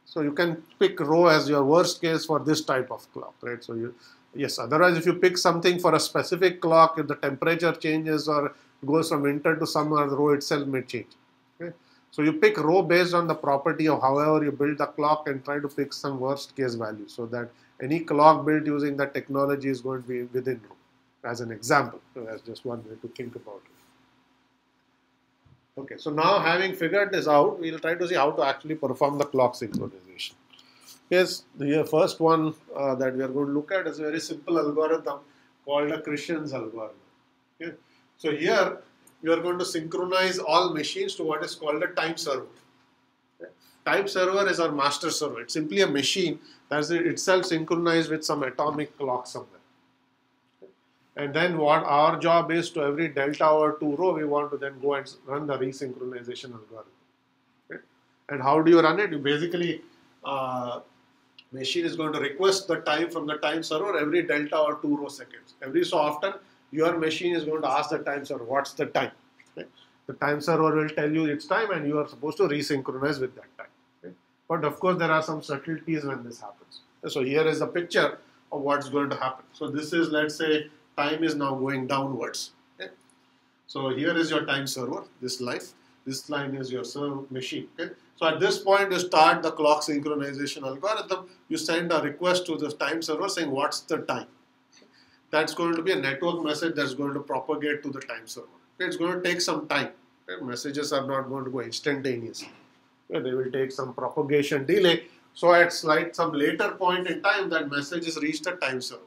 So you can pick rho as your worst case for this type of clock, right? So you, yes, otherwise if you pick something for a specific clock, if the temperature changes or goes from winter to summer, the rho itself may change. Okay? So you pick rho based on the property of however you build the clock and try to pick some worst case value so that any clock built using that technology is going to be within rho, as an example. So that's just one way to think about it. Okay, so now having figured this out, we'll try to see how to actually perform the clock synchronization. Yes, the first one that we are going to look at is a very simple algorithm called a Cristian's algorithm. Okay? So here we are going to synchronize all machines to what is called a time server. Okay? Time server is our master server. It's simply a machine that is itself synchronized with some atomic clock somewhere. And then what our job is, to every delta over 2 rho, we want to then go and run the resynchronization algorithm. Okay? And how do you run it? You basically, machine is going to request the time from the time server every delta or 2 rho seconds. Every so often, your machine is going to ask the time server, what's the time? Okay? The time server will tell you its time and you are supposed to resynchronize with that time. Okay? But of course, there are some subtleties when this happens. So here is a picture of what's going to happen. So this is, let's say, time is now going downwards. Okay? So here is your time server, this line. This line is your server machine. Okay? So at this point, you start the clock synchronization algorithm. You send a request to the time server saying, what's the time? That's going to be a network message that's going to propagate to the time server. Okay? It's going to take some time. Okay? Messages are not going to go instantaneously. Okay? They will take some propagation delay. So at some later point in time, that message is reached the time server.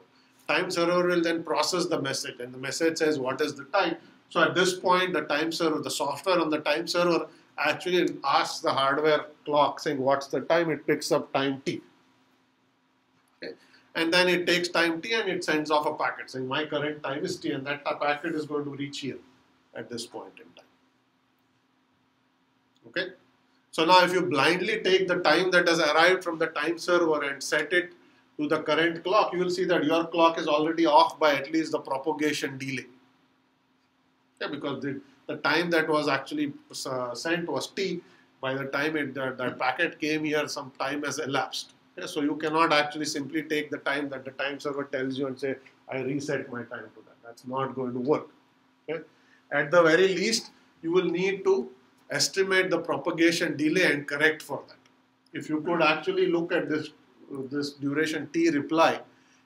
Time server will then process the message and the message says what is the time. So at this point, the time server, the software on the time server actually asks the hardware clock saying what's the time. It picks up time t. Okay? And then it takes time t and it sends off a packet saying my current time is t, and that packet is going to reach here at this point in time. Okay? So now if you blindly take the time that has arrived from the time server and set it to the current clock, you will see that your clock is already off by at least the propagation delay. Okay, because the time that was actually sent was t. By the time that packet came here, some time has elapsed. Okay, so you cannot actually simply take the time that the time server tells you and say, I reset my time to that. That's not going to work. Okay? At the very least, you will need to estimate the propagation delay and correct for that. If you could actually look at this duration t reply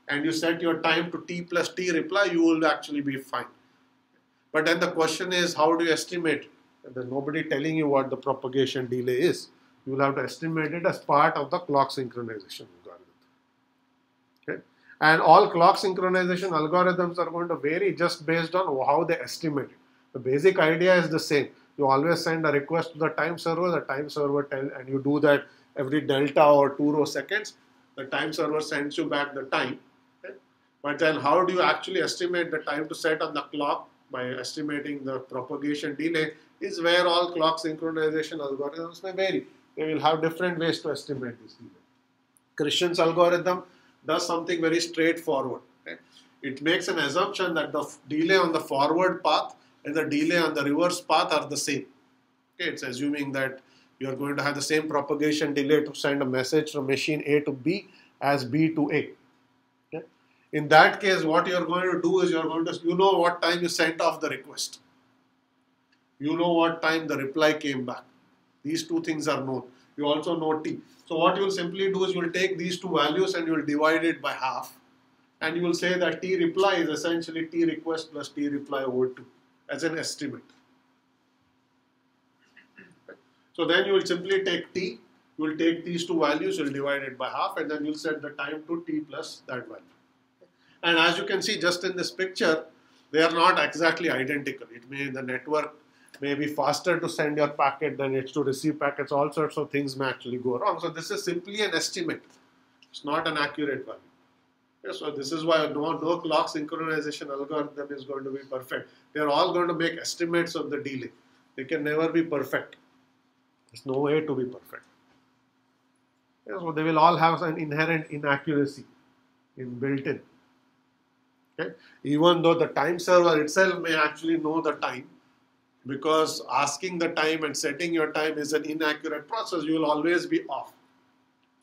and you set your time to t plus t reply, you will actually be fine. But then the question is, how do you estimate? There's nobody telling you what the propagation delay is. You will have to estimate it as part of the clock synchronization algorithm. Okay? And all clock synchronization algorithms are going to vary just based on how they estimate it. The basic idea is the same. You always send a request to the time server and you do that every delta or 2 rho seconds. The time server sends you back the time. Okay? But then how do you actually estimate the time to set on the clock? By estimating the propagation delay is where all clock synchronization algorithms may vary. They will have different ways to estimate this delay. Cristian's algorithm does something very straightforward. Okay? It makes an assumption that the delay on the forward path and the delay on the reverse path are the same. Okay? It's assuming that you are going to have the same propagation delay to send a message from machine A to B as B to A. Okay? In that case, what you are going to do is you know what time you sent off the request. You know what time the reply came back. These two things are known. You also know t. So what you will simply do is you will take these two values and you will divide it by half. And you will say that t reply is essentially t request plus t reply over 2 as an estimate. So then you will simply take t, you will take these two values, you will divide it by half, and then you will set the time to t plus that value. And as you can see just in this picture, they are not exactly identical. It may, the network may be faster to send your packet than it's to receive packets. All sorts of things may actually go wrong. So this is simply an estimate. It's not an accurate value. Yeah, so this is why no clock synchronization algorithm is going to be perfect. They are all going to make estimates of the delay. They can never be perfect. There's no way to be perfect. Yeah, so they will all have an inherent inaccuracy built in. Okay? Even though the time server itself may actually know the time, because asking the time and setting your time is an inaccurate process, you will always be off.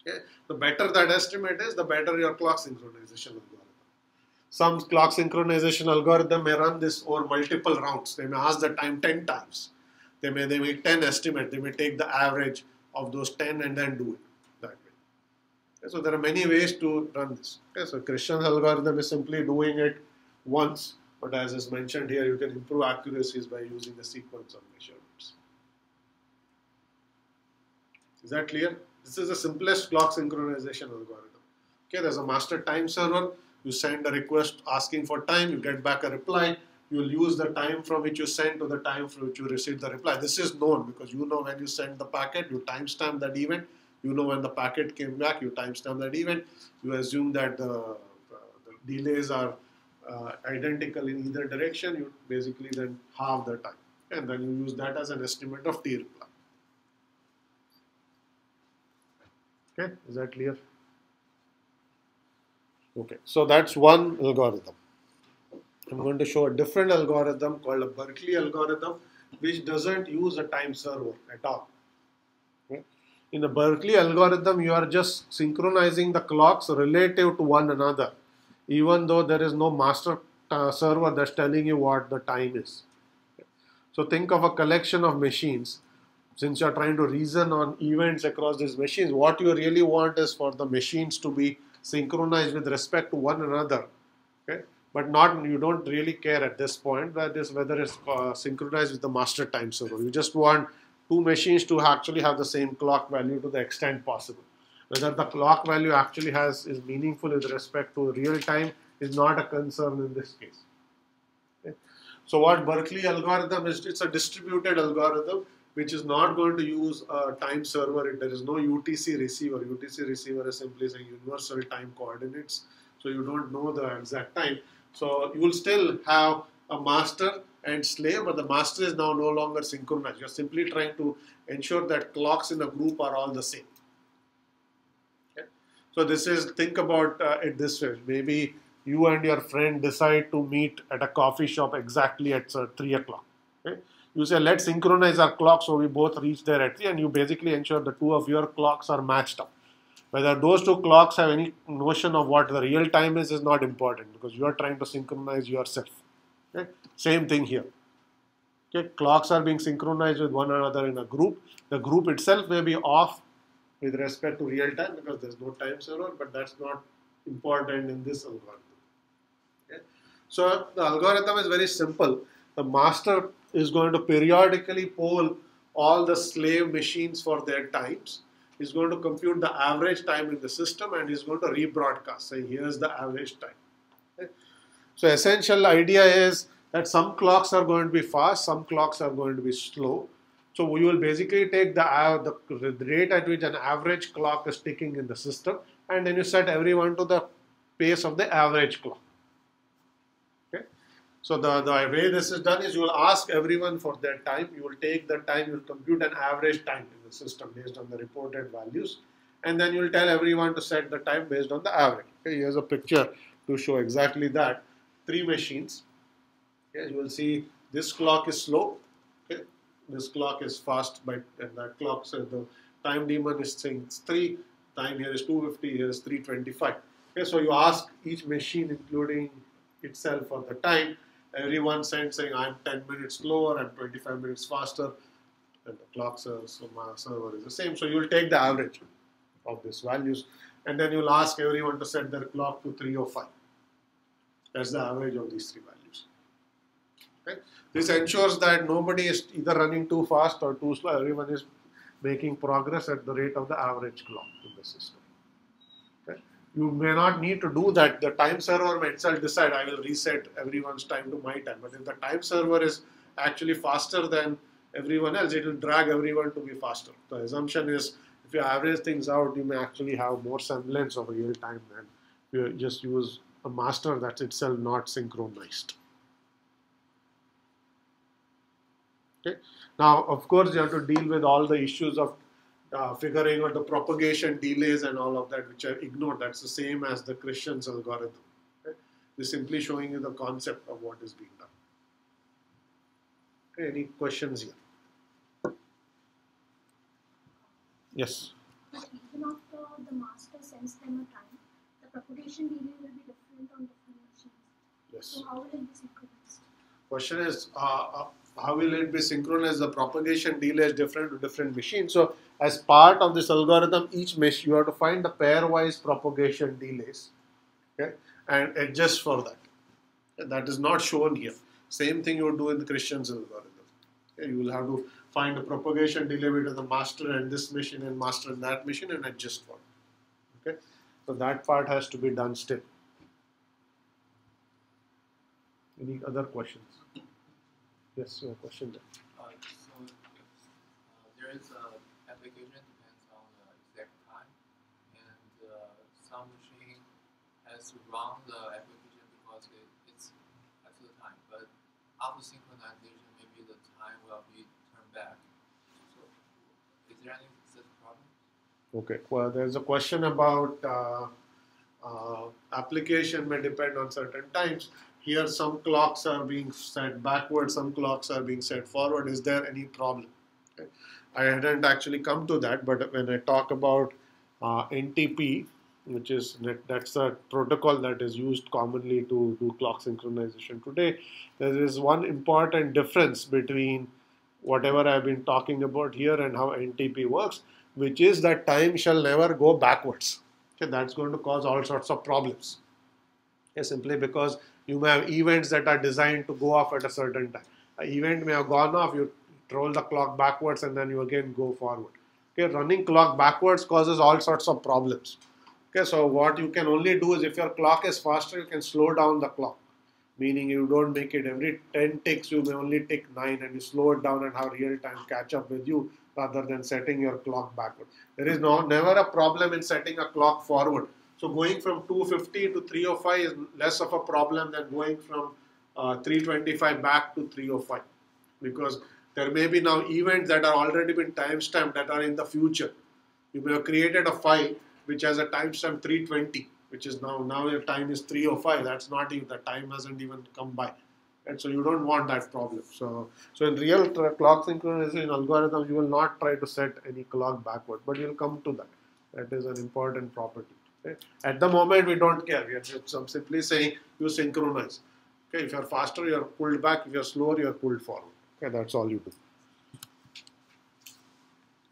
Okay? The better that estimate is, the better your clock synchronization algorithm. Some clock synchronization algorithm may run this over multiple rounds. They may ask the time 10 times. They make 10 estimates. They may take the average of those 10 and then do it that way. Okay? So there are many ways to run this. Okay? So Cristian's algorithm is simply doing it once, but as is mentioned here, you can improve accuracies by using a sequence of measurements. Is that clear? This is the simplest clock synchronization algorithm. Okay, there's a master time server. You send a request asking for time, you get back a reply. You will use the time from which you send to the time from which you receive the reply. This is known because you know when you send the packet, you timestamp that event. You know when the packet came back, you timestamp that event. You assume that the delays are identical in either direction. You basically then halve the time. And then you use that as an estimate of T reply. Okay, is that clear? Okay, so that's one algorithm. I'm going to show a different algorithm called a Berkeley algorithm, which doesn't use a time server at all. Okay? In the Berkeley algorithm, you are just synchronizing the clocks relative to one another, even though there is no master server that's telling you what the time is. Okay? So think of a collection of machines. Since you're trying to reason on events across these machines, what you really want is for the machines to be synchronized with respect to one another. Okay? But you don't really care at this point whether it's synchronized with the master time server. You just want two machines to actually have the same clock value to the extent possible. Whether the clock value actually is meaningful with respect to real time is not a concern in this case. Okay? So what Berkeley algorithm is, it's a distributed algorithm which is not going to use a time server. There is no UTC receiver. UTC receiver is simply saying universal time coordinates. So you don't know the exact time. So you will still have a master and slave, but the master is now no longer synchronized. You're simply trying to ensure that clocks in a group are all the same. Okay? So this is, think about it this way. Maybe you and your friend decide to meet at a coffee shop exactly at 3 o'clock. Okay? You say, let's synchronize our clocks so we both reach there at 3, and you basically ensure the two of your clocks are matched up. Whether those two clocks have any notion of what the real time is not important because you are trying to synchronize yourself. Okay? Same thing here. Okay? Clocks are being synchronized with one another in a group. The group itself may be off with respect to real time because there's no time server, but that's not important in this algorithm. Okay? So the algorithm is very simple. The master is going to periodically poll all the slave machines for their times. He's going to compute the average time in the system and he's going to rebroadcast, saying here's the average time. Okay? So essential idea is that some clocks are going to be fast, some clocks are going to be slow. So we will basically take the rate at which an average clock is ticking in the system, and then you set everyone to the pace of the average clock. Okay? So the way this is done is you will ask everyone for their time, you will take the time, you will compute an average time in the system based on the reported values, and then you will tell everyone to set the time based on the average. Okay, here's a picture to show exactly that. 3 machines. Okay, you will see this clock is slow. Okay, this clock is fast, and that clock says the time daemon is saying it's 3. Time here is 250. Here is 325. Okay, so you ask each machine, including itself, for the time. Everyone sends saying I'm 10 minutes slower, I'm 25 minutes faster, and the clock says so my server is the same. So you will take the average of these values, and then you will ask everyone to set their clock to 305. That's the average of these 3 values. Okay? This ensures that nobody is either running too fast or too slow. Everyone is making progress at the rate of the average clock in the system. Okay. You may not need to do that. The time server may itself decide, I will reset everyone's time to my time. But if the time server is actually faster than everyone else, it will drag everyone to be faster. The assumption is, if you average things out, you may actually have more semblance of real time than you just use a master that's itself not synchronized. Okay. Now, of course, you have to deal with all the issues of figuring out the propagation delays and all of that, which are ignored. That's the same as the Cristian's algorithm. Okay. We're simply showing you the concept of what is being done. Okay. Any questions here? Yes. But even after the master sends them a time, the propagation delay will be different on different machines. Yes. So how will it be synchronized? Question is, how will it be synchronized? The propagation delay is different to different machines. So, as part of this algorithm, each mesh you have to find the pairwise propagation delays, okay, and adjust for that. And that is not shown here. Same thing you would do in the Cristian's algorithm. Okay, you will have to find the propagation delay between the master and this machine and master and that machine and adjust for it. Okay, so that part has to be done still. Any other questions? Yes, your question there. There is a application depends on the exact time, and some machine has to run the application because it's at the time. But after synchronization, maybe the time will be turned back. So, is there any such problem? Okay, well, there's a question about application may depend on certain times. Here, some clocks are being set backward, some clocks are being set forward. Is there any problem? Okay. I hadn't actually come to that, but when I talk about NTP, which is that's a protocol that is used commonly to do clock synchronization today, there is one important difference between whatever I've been talking about here and how NTP works, which is that time shall never go backwards. Okay, that's going to cause all sorts of problems. Okay, simply because you may have events that are designed to go off at a certain time. An event may have gone off, you roll the clock backwards and then you again go forward. Okay, running clock backwards causes all sorts of problems. Okay, so what you can only do is if your clock is faster, you can slow down the clock. Meaning you don't make it every 10 ticks, you may only tick 9 and you slow it down and have real time catch up with you rather than setting your clock backward. There is never a problem in setting a clock forward. So going from 250 to 305 is less of a problem than going from 325 back to 305, because there may be now events that are already been timestamped that are in the future. You may have created a file which has a timestamp 320, which is now your time is 305. That's not even, the time hasn't even come by. And so you don't want that problem. So in real clock synchronization algorithm, you will not try to set any clock backward, but you'll come to that. That is an important property. Okay? At the moment, we don't care. We are just simply saying you synchronize. Okay, if you're faster, you're pulled back. If you're slower, you're pulled forward. Okay, that's all you do.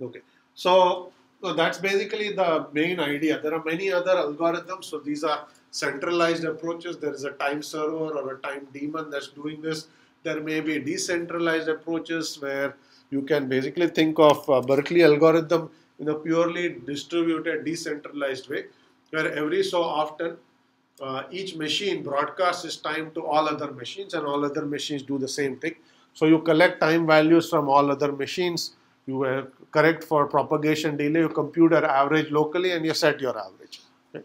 Okay, so that's basically the main idea. There are many other algorithms. So these are centralized approaches. There is a time server or a time daemon that's doing this. There may be decentralized approaches where you can basically think of Berkeley algorithm in a purely distributed, decentralized way, where every so often each machine broadcasts its time to all other machines and all other machines do the same thing. So you collect time values from all other machines, you correct for propagation delay, you compute your average locally and you set your average. Okay.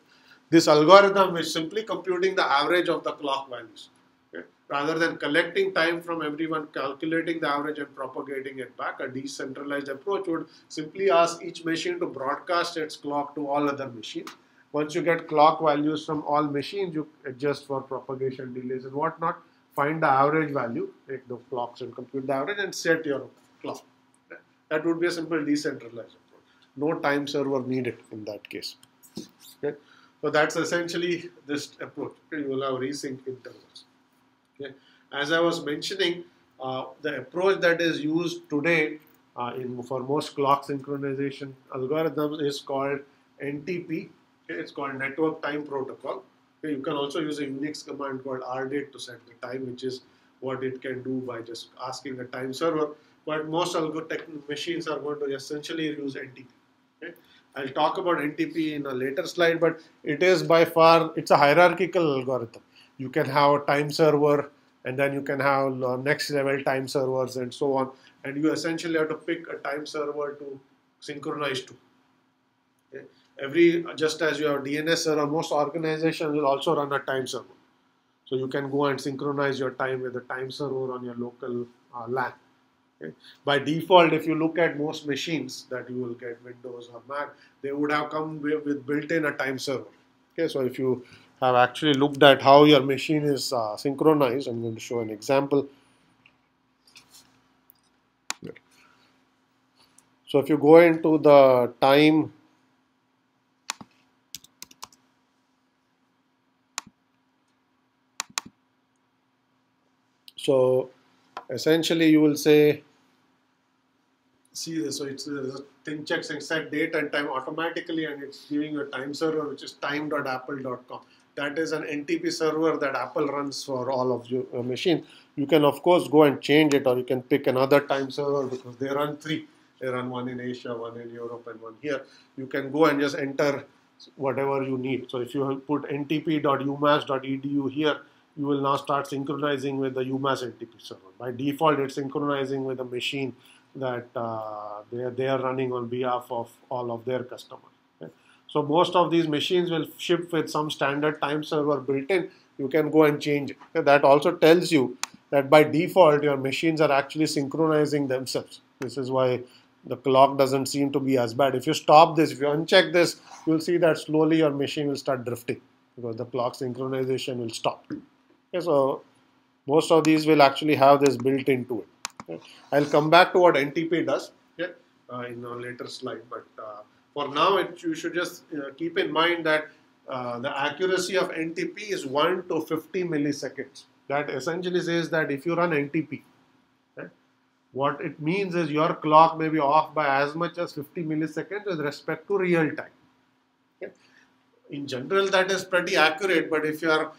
This algorithm is simply computing the average of the clock values. Okay. Rather than collecting time from everyone, calculating the average and propagating it back, a decentralized approach would simply ask each machine to broadcast its clock to all other machines. Once you get clock values from all machines, you adjust for propagation delays and whatnot, find the average value, take the clocks and compute the average and set your clock. That would be a simple decentralized approach. No time server needed in that case. Okay. So that's essentially this approach. Okay. You will have resync intervals. Okay. As I was mentioning, the approach that is used today for most clock synchronization algorithms is called NTP. Okay. It's called Network Time Protocol. Okay. You can also use a Unix command called rdate to set the time, which is what it can do by just asking the time server. but most machines are going to essentially use NTP. Okay? I'll talk about NTP in a later slide, but it is by far, it's a hierarchical algorithm. You can have a time server, and then you can have next level time servers and so on. And you essentially have to pick a time server to synchronize to. Okay? Just as you have DNS server, most organizations will also run a time server. So you can go and synchronize your time with the time server on your local LAN. Okay? By default, if you look at most machines that you will get, Windows or Mac, they would have come with built-in a time server. Okay, so if you have actually looked at how your machine is synchronized, I'm going to show an example. So if you go into the time, so essentially you will say, see this, so it's a thing checks and set date and time automatically, and it's giving you a time server which is time.apple.com. That is an NTP server that Apple runs for all of your machine. You can of course go and change it, or you can pick another time server because they run three. They run one in Asia, one in Europe, and one here. You can go and just enter whatever you need. So if you put ntp.umass.edu here, you will now start synchronizing with the UMass NTP server. By default, it's synchronizing with a machine that they are running on behalf of all of their customers. Okay? So most of these machines will ship with some standard time server built in. You can go and change it. Okay? That also tells you that by default your machines are actually synchronizing themselves. This is why the clock doesn't seem to be as bad. If you stop this, if you uncheck this, you'll see that slowly your machine will start drifting because the clock synchronization will stop. Okay? So most of these will actually have this built into it. Okay. I'll come back to what NTP does in a later slide, but for now you should just keep in mind that the accuracy of NTP is 1 to 50 milliseconds. That essentially says that if you run NTP, okay, what it means is your clock may be off by as much as 50 milliseconds with respect to real time. Okay. In general, that is pretty accurate, but if you have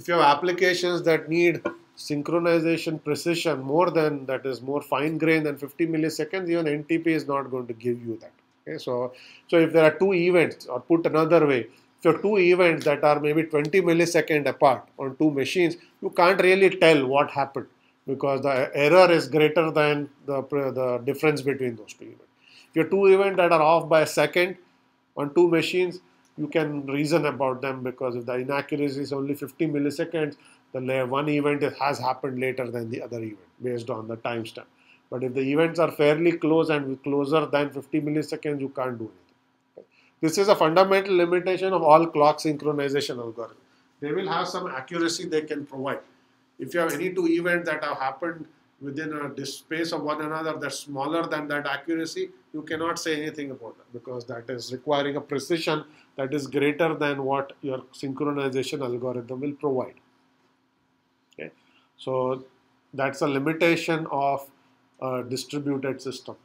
applications that need synchronization precision more than, that is more fine grained than 50 milliseconds, even NTP is not going to give you that. Okay, so if there are two events, or put another way, if you have two events that are maybe 20 milliseconds apart on two machines, you can't really tell what happened because the error is greater than the difference between those two events. If you have two events that are off by a second on two machines, you can reason about them because if the inaccuracy is only 50 milliseconds, the one event has happened later than the other event based on the timestamp. But if the events are fairly close and closer than 50 milliseconds, you can't do anything. Okay. This is a fundamental limitation of all clock synchronization algorithms. They will have some accuracy they can provide. If you have any two events that have happened within a space of one another that's smaller than that accuracy, you cannot say anything about that because that is requiring a precision that is greater than what your synchronization algorithm will provide. Okay. So that's a limitation of a distributed system.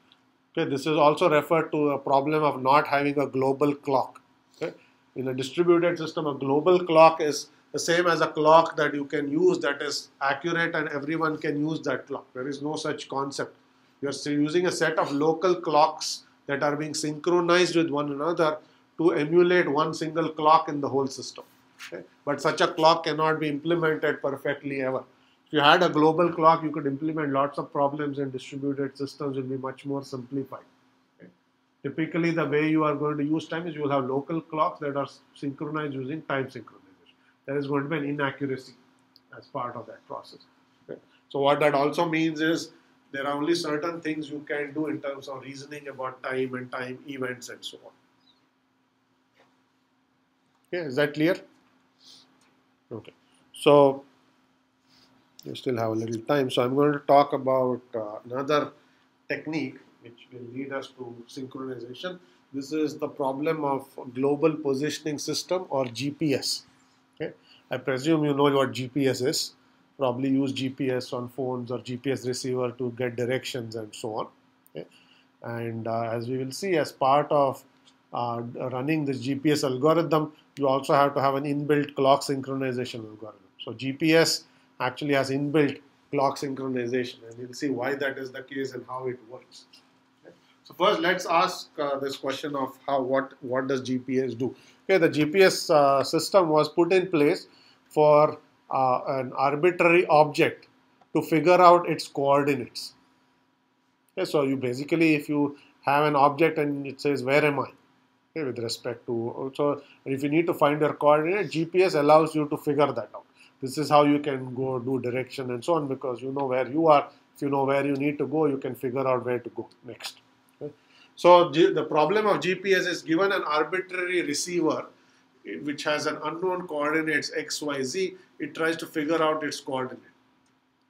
Okay. This is also referred to a problem of not having a global clock. Okay. In a distributed system, a global clock is the same as a clock that you can use that is accurate and everyone can use that clock. There is no such concept. You are using a set of local clocks that are being synchronized with one another to emulate one single clock in the whole system. Okay? But such a clock cannot be implemented perfectly ever. If you had a global clock, you could implement lots of problems in distributed systems will be much more simplified. Okay? Typically, the way you are going to use time is you will have local clocks that are synchronized using time synchronization. There is going to be an inaccuracy as part of that process. Okay? So what that also means is there are only certain things you can do in terms of reasoning about time and time events and so on. Okay, is that clear? Okay. So you still have a little time. So I'm going to talk about another technique which will lead us to synchronization. This is the problem of global positioning system or GPS. Okay. I presume you know what GPS is. Probably use GPS on phones or GPS receiver to get directions and so on. Okay. And as we will see, as part of running this GPS algorithm, you also have to have an inbuilt clock synchronization algorithm. So GPS actually has inbuilt clock synchronization, and you'll see why that is the case and how it works. Okay. So first, let's ask this question of what does GPS do? Okay, the GPS system was put in place for an arbitrary object to figure out its coordinates. Okay, so you basically, if you have an object and it says where am I, okay, with respect to, so if you need to find your coordinate, GPS allows you to figure that out. This is how you can go do direction and so on, because you know where you are. If you know where you need to go, you can figure out where to go next. Okay. So the problem of GPS is, given an arbitrary receiver which has an unknown coordinates x, y, z, it tries to figure out its coordinate.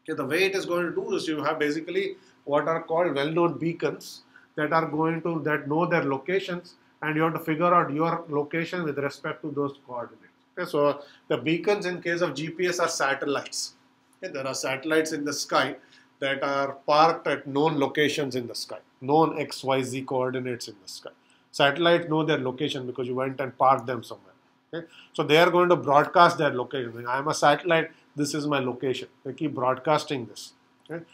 Okay, the way it is going to do is, you have basically what are called well-known beacons that know their locations, and you have to figure out your location with respect to those coordinates. Okay, so the beacons in case of GPS are satellites. Okay, there are satellites in the sky that are parked at known locations in the sky, known x, y, z coordinates in the sky. Satellites know their location because you went and parked them somewhere. Okay, so they are going to broadcast their location. I am a satellite, this is my location. They keep broadcasting this. Okay?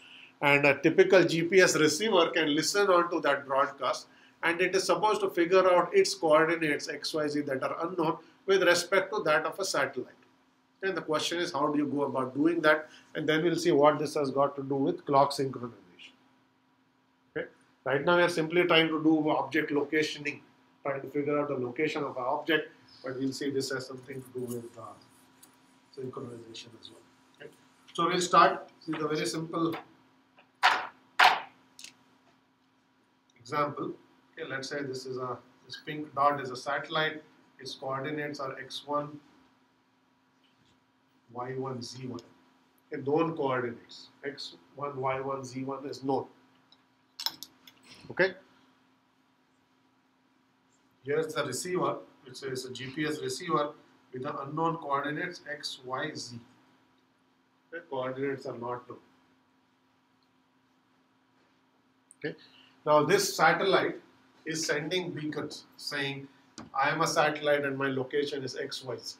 And a typical GPS receiver can listen on to that broadcast, and it is supposed to figure out its coordinates x, y, z that are unknown with respect to that of a satellite. And the question is, how do you go about doing that? And then we'll see what this has got to do with clock synchronization. Okay? Right now we are simply trying to do object locationing, trying to figure out the location of an object, but we'll see this has something to do with synchronization as well. Okay? So we'll start with a very simple example. Okay, let's say this pink dot is a satellite. Its coordinates are x1, y1, z1. Okay, known coordinates. x1, y1, z1 is known. Okay. Here's the receiver, which is a GPS receiver with the unknown coordinates x, y, z. The coordinates are not known. Okay. Now this satellite is sending beacons saying, I am a satellite and my location is x, y, z.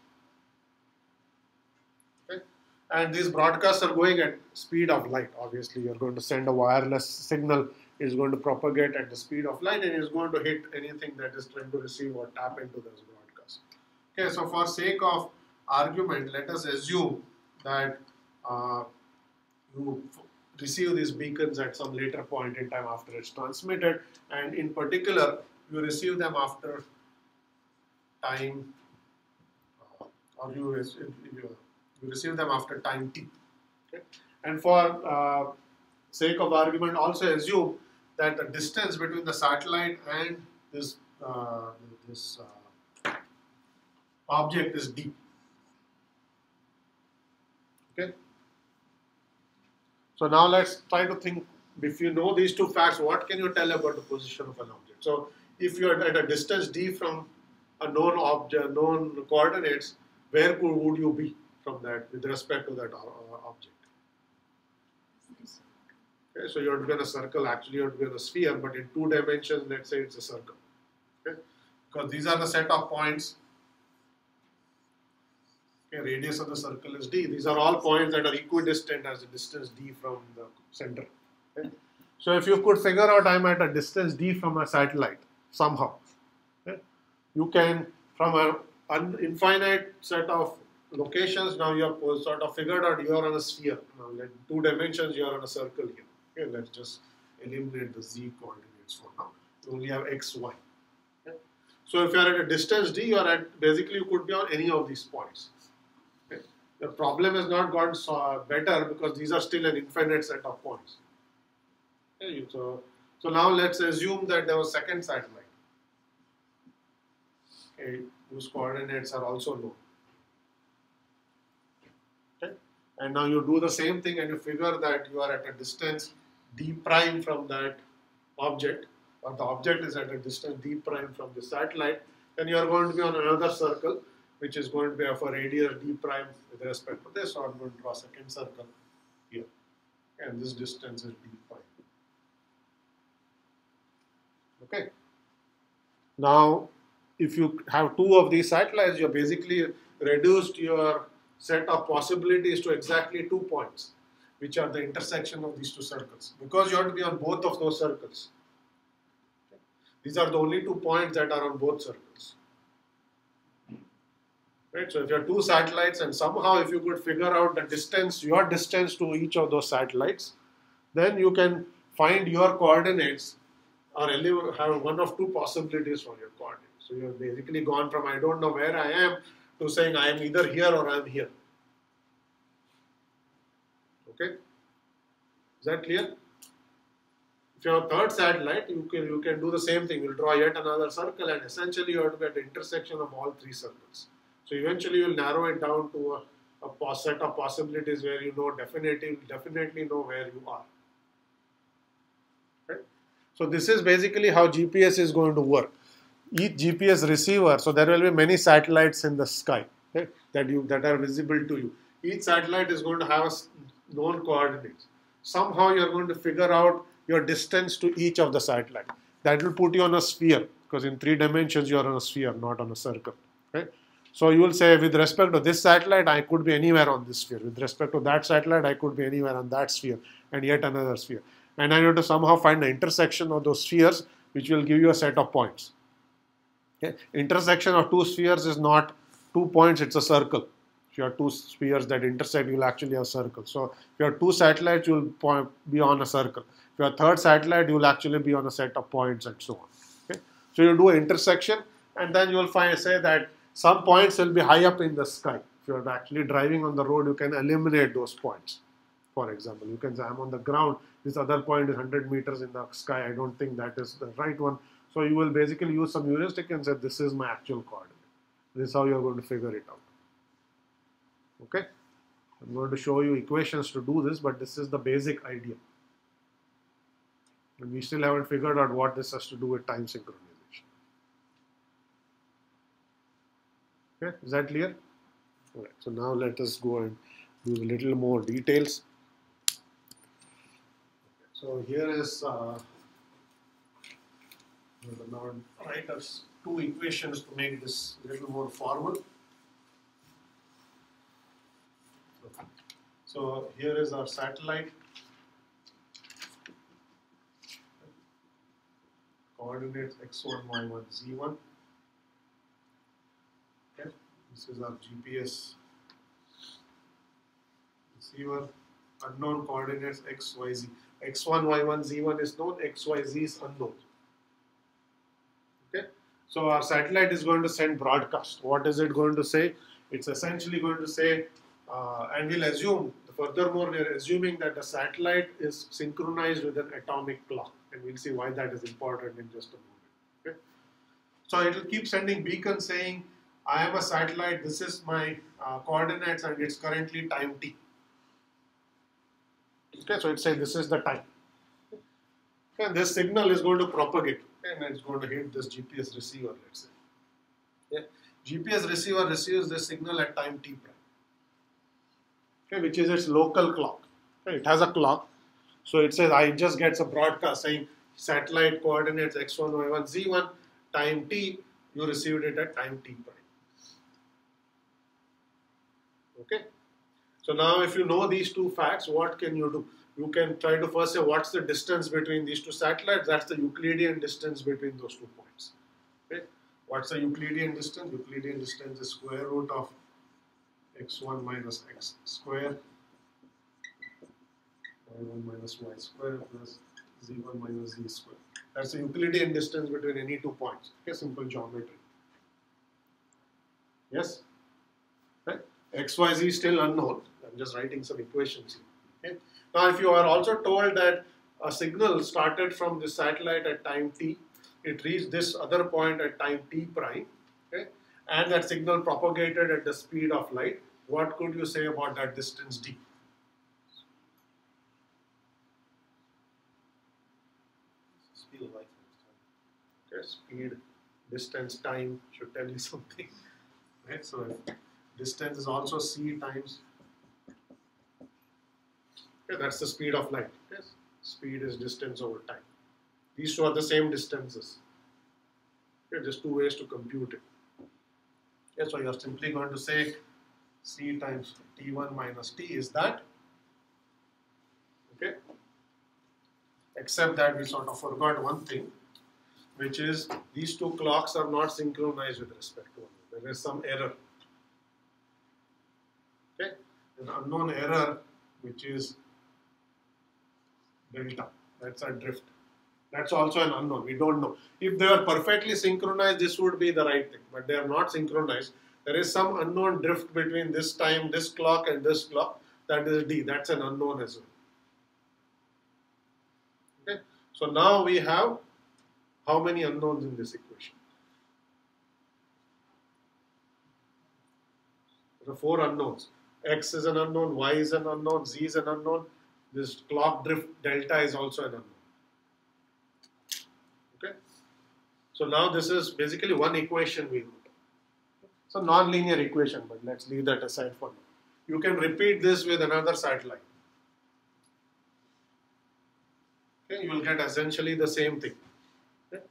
Okay. And these broadcasts are going at speed of light. Obviously, you're going to send a wireless signal. It's going to propagate at the speed of light, and it's going to hit anything that is trying to receive or tap into this broadcast. Okay, so for sake of argument, let us assume that you receive these beacons at some later point in time after it's transmitted, and in particular, you receive them after time, or you receive them after time t. Okay? And for sake of argument, also assume that the distance between the satellite and this object is d. Okay. So now let's try to think. If you know these two facts, what can you tell about the position of an object? So if you are at a distance d from a known object, known coordinates, where would you be from that with respect to that object? Okay, so you have to be in a circle. Actually, you have to be in a sphere, but in 2 dimensions, let's say it's a circle. Okay, because these are the set of points. Okay, radius of the circle is d. These are all points that are equidistant as a distance d from the center. Okay? So if you could figure out I'm at a distance d from a satellite somehow, okay? You can, from an infinite set of locations, now you have sort of figured out you are on a sphere. Now in 2 dimensions you are on a circle here. Okay, let's just eliminate the z coordinates for now. You only have x, y. Okay? So if you are at a distance d, you are at, basically you could be on any of these points. Okay? The problem has not gotten better because these are still an infinite set of points. Okay? So now let's assume that there was a second satellite, okay, whose coordinates are also known. Okay? And now you do the same thing and you figure that you are at a distance d prime from that object, or the object is at a distance d prime from the satellite, then you are going to be on another circle which is going to be of a radius d prime with respect to this, so I'm going to draw a second circle here, and this distance is d prime. Okay. Now, if you have 2 of these satellites, you have basically reduced your set of possibilities to exactly 2 points. which are the intersection of these two circles, because you have to be on both of those circles. These are the only 2 points that are on both circles. Right? So if you have 2 satellites and somehow if you could figure out the distance, your distance to each of those satellites, then you can find your coordinates or have one of 2 possibilities for your coordinates. So you have basically gone from I don't know where I am to saying I am either here or I am here. Okay? Is that clear? If you have a third satellite, you can do the same thing. You'll draw yet another circle and essentially you have to get the intersection of all 3 circles. So eventually you will narrow it down to a set of possibilities where you know definitely know where you are. Right? So this is basically how GPS is going to work. Each GPS receiver, so there will be many satellites in the sky, right, that are visible to you. Each satellite is going to have a known coordinates. Somehow you are going to figure out your distance to each of the satellite. That will put you on a sphere, because in 3 dimensions you are on a sphere, not on a circle. Right? So you will say, with respect to this satellite, I could be anywhere on this sphere. With respect to that satellite, I could be anywhere on that sphere, and yet another sphere. And I need to somehow find the intersection of those spheres, which will give you a set of points. Okay? Intersection of 2 spheres is not 2 points, it's a circle. If you have 2 spheres that intersect, you will actually have a circle. So if you have 2 satellites, you will be on a circle. If you have a third satellite, you will actually be on a set of points and so on. Okay? So you do an intersection, and then you will say that some points will be high up in the sky. If you are actually driving on the road, you can eliminate those points. For example, you can say I'm on the ground, this other point is 100 meters in the sky, I don't think that is the right one. So you will basically use some heuristic and say this is my actual coordinate. This is how you are going to figure it out. Okay? I'm going to show you equations to do this, but this is the basic idea. And we still haven't figured out what this has to do with time synchronization. Okay, is that clear? All right, so now let us go and do a little more details. So here is now write us 2 equations to make this a little more formal. So here is our satellite. Coordinates x1, y1, z1. Okay. This is our GPS receiver. Unknown coordinates x, y, z. x1, y1, z1 is known, x, y, z is unknown. Okay. So our satellite is going to send broadcast. What is it going to say? It's essentially going to say, and we'll assume, furthermore, we are assuming that the satellite is synchronized with an atomic clock. And we'll see why that is important in just a moment. Okay? So it will keep sending beacons saying, I am a satellite, this is my coordinates, and it's currently time t. Okay, so it says this is the time. Okay? And this signal is going to propagate, and it's going to hit this GPS receiver, let's say. Okay? GPS receiver receives this signal at time t prime. Okay, which is its local clock. Okay? It has a clock. So it says I just gets a broadcast saying satellite coordinates x1, y1, z1, time t, you received it at time t prime. Okay. So now if you know these 2 facts, what can you do? You can try to first say what's the distance between these 2 satellites. That's the Euclidean distance between those 2 points. Okay. What's the Euclidean distance? Euclidean distance is square root of x1 minus x square, y1 minus y square plus z1 minus z square. That's the Euclidean distance between any 2 points. Okay, simple geometry. Yes? Right? X, y, z is still unknown. I'm just writing some equations here. Okay? Now, if you are also told that a signal started from this satellite at time t, it reached this other point at time t prime, okay, and that signal propagated at the speed of light, what could you say about that distance d? Okay, speed, distance, time should tell you something. Right? So distance is also c times. Okay, that's the speed of light. Yes, speed is distance over time. These 2 are the same distances. Okay, just 2 ways to compute it. Okay, so you're simply going to say c times t1 minus t is that except that we sort of forgot one thing, which is these two clocks are not synchronized with respect to one another. There is some error. Okay, an unknown error which is delta. That's a drift. That's also an unknown. We don't know. If they are perfectly synchronized, this would be the right thing. But they are not synchronized. There is some unknown drift between this time, this clock, and this clock. That is D. That's an unknown as well. Okay. So now we have how many unknowns in this equation? There are 4 unknowns. X is an unknown, Y is an unknown, Z is an unknown. This clock drift delta is also an unknown. Okay. So now this is basically one equation we wrote. It's a non-linear equation, but let's leave that aside for now. You can repeat this with another satellite. Okay, you will get essentially the same thing. Okay.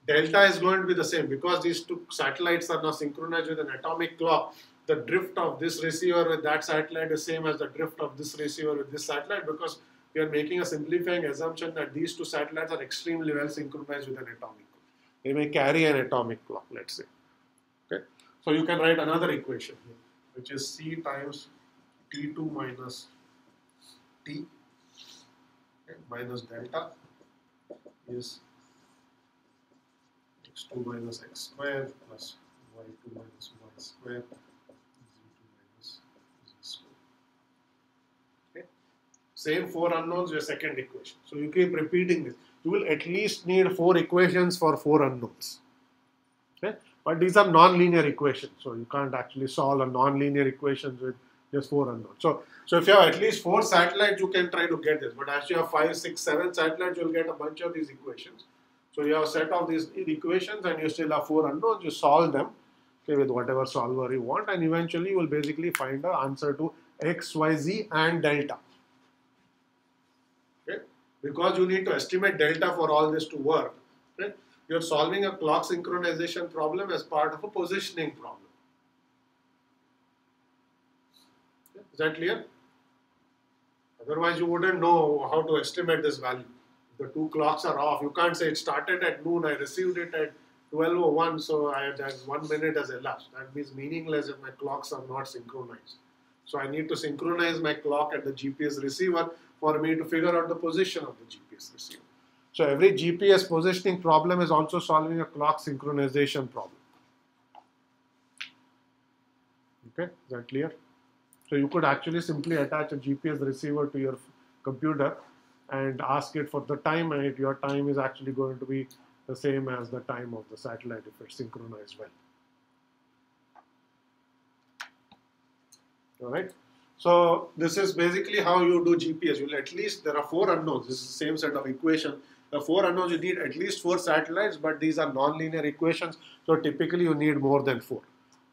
Delta is going to be the same because these two satellites are now synchronized with an atomic clock. The drift of this receiver with that satellite is same as the drift of this receiver with this satellite, because we are making a simplifying assumption that these two satellites are extremely well synchronized with an atomic clock. They may carry an atomic clock, let's say. Okay, so you can write another equation here, which is C times T2 minus T, okay, minus delta is x2 minus x squared plus y2 minus y squared. Same 4 unknowns, your second equation. So you keep repeating this. You will at least need 4 equations for 4 unknowns. Okay? But these are non-linear equations. So you can't actually solve a non-linear equations with just 4 unknowns. So if you have at least 4 satellites, you can try to get this. But as you have 5, 6, 7 satellites, you'll get a bunch of these equations. So you have a set of these equations and you still have 4 unknowns. You solve them, okay, with whatever solver you want, and eventually you will basically find the answer to x, y, z and delta. Because you need to estimate delta for all this to work, right? You're solving a clock synchronization problem as part of a positioning problem. Is that clear? Otherwise, you wouldn't know how to estimate this value. If the 2 clocks are off, you can't say it started at noon, I received it at 12:01, so that's 1 minute has elapsed. That means meaningless if my clocks are not synchronized. So I need to synchronize my clock at the GPS receiver for me to figure out the position of the GPS receiver. So every GPS positioning problem is also solving a clock synchronization problem. Okay, is that clear? So you could actually simply attach a GPS receiver to your computer and ask it for the time, and your time is actually going to be the same as the time of the satellite if it's synchronized well. Alright, so this is basically how you do GPS. You'll at least, there are 4 unknowns. This is the same set of equations. The 4 unknowns, you need at least 4 satellites, but these are non-linear equations, so typically you need more than 4.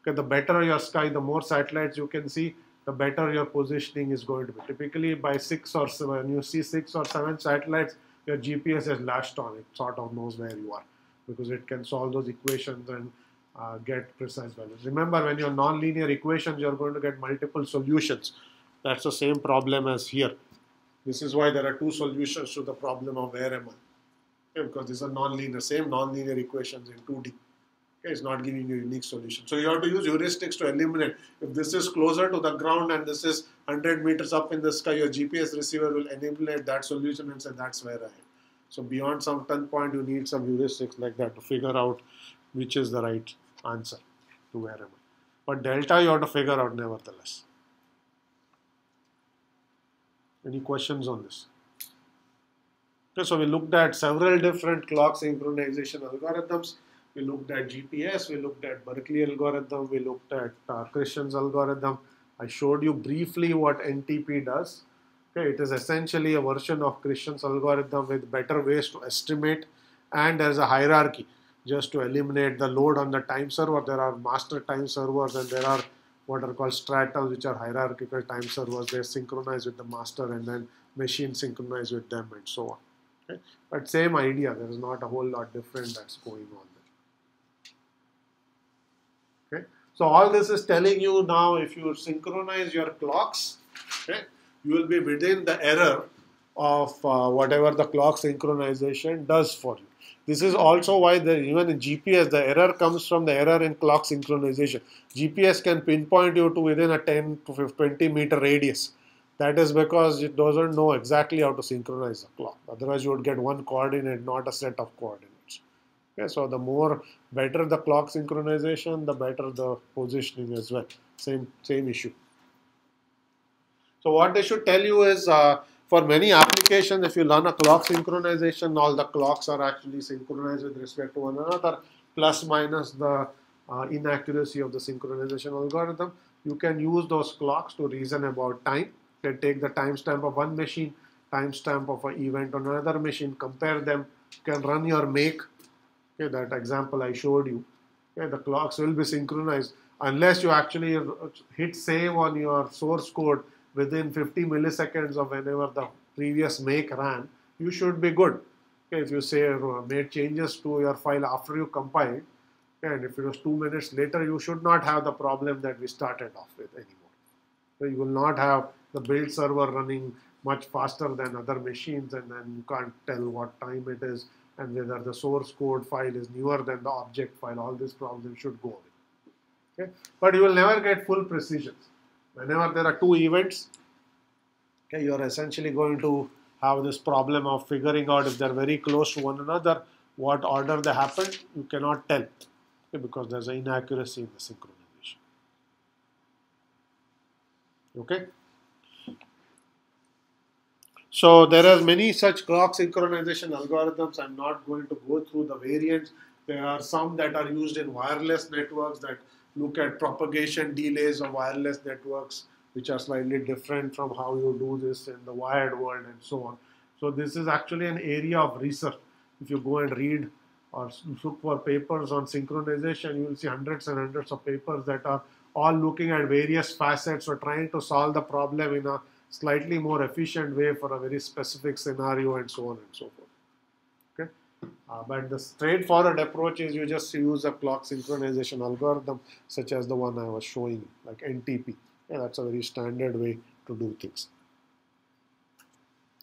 Okay, the better your sky, the more satellites you can see, the better your positioning is going to be. Typically by 6 or 7, when you see 6 or 7 satellites, your GPS is latched on. It sort of knows where you are because it can solve those equations and get precise values. Remember, when you're non-linear equations, you're going to get multiple solutions. That's the same problem as here. This is why there are 2 solutions to the problem of where am I? Okay, because these are non-linear, same non-linear equations in 2D. Okay, it's not giving you a unique solution. So you have to use heuristics to eliminate. If this is closer to the ground and this is 100 meters up in the sky, your GPS receiver will eliminate that solution and say that's where I am. So beyond some point, you need some heuristics like that to figure out which is the right answer to where am I. But delta you have to figure out nevertheless. Any questions on this? Okay, so we looked at several different clock synchronization algorithms. We looked at GPS, we looked at Berkeley algorithm, we looked at Cristian's algorithm. I showed you briefly what NTP does. Okay, it is essentially a version of Cristian's algorithm with better ways to estimate, and there is a hierarchy just to eliminate the load on the time server. There are master time servers and there are what are called stratas, which are hierarchical time servers. They synchronize with the master and then machine synchronize with them and so on. Okay? But same idea, there is not a whole lot different that's going on there. Okay? So all this is telling you now, if you synchronize your clocks, okay, you will be within the error of whatever the clock synchronization does for you. This is also why even in GPS, the error comes from the error in clock synchronization. GPS can pinpoint you to within a 10 to 20 meter radius. That is because it doesn't know exactly how to synchronize the clock. Otherwise, you would get one coordinate, not a set of coordinates. Okay, so the better the clock synchronization, the better the positioning as well. Same issue. So what they should tell you is for many applications, if you learn a clock synchronization, all the clocks are actually synchronized with respect to one another, plus minus the inaccuracy of the synchronization algorithm. You can use those clocks to reason about time. You can take the timestamp of one machine, timestamp of an event on another machine, compare them. You can run your make. Okay, that example I showed you. Okay, the clocks will be synchronized unless you actually hit save on your source code within 50 milliseconds of whenever the previous make ran. You should be good. Okay, if you say made changes to your file after you compiled, and if it was 2 minutes later, you should not have the problem that we started off with anymore. So you will not have the build server running much faster than other machines, and then you can't tell what time it is and whether the source code file is newer than the object file. All these problems should go away. Okay? But you will never get full precision. Whenever there are two events, okay, you are essentially going to have this problem of figuring out if they are very close to one another, what order they happened, you cannot tell, okay, because there is an inaccuracy in the synchronization. Okay. So there are many such clock synchronization algorithms. I'm not going to go through the variants. There are some that are used in wireless networks that look at propagation delays of wireless networks, which are slightly different from how you do this in the wired world and so on. So this is actually an area of research. If you go and read or look for papers on synchronization, you will see hundreds and hundreds of papers that are all looking at various facets or trying to solve the problem in a slightly more efficient way for a very specific scenario and so on and so forth. Okay, but the straightforward approach is you just use a clock synchronization algorithm such as the one I was showing you, like NTP. Yeah, that's a very standard way to do things.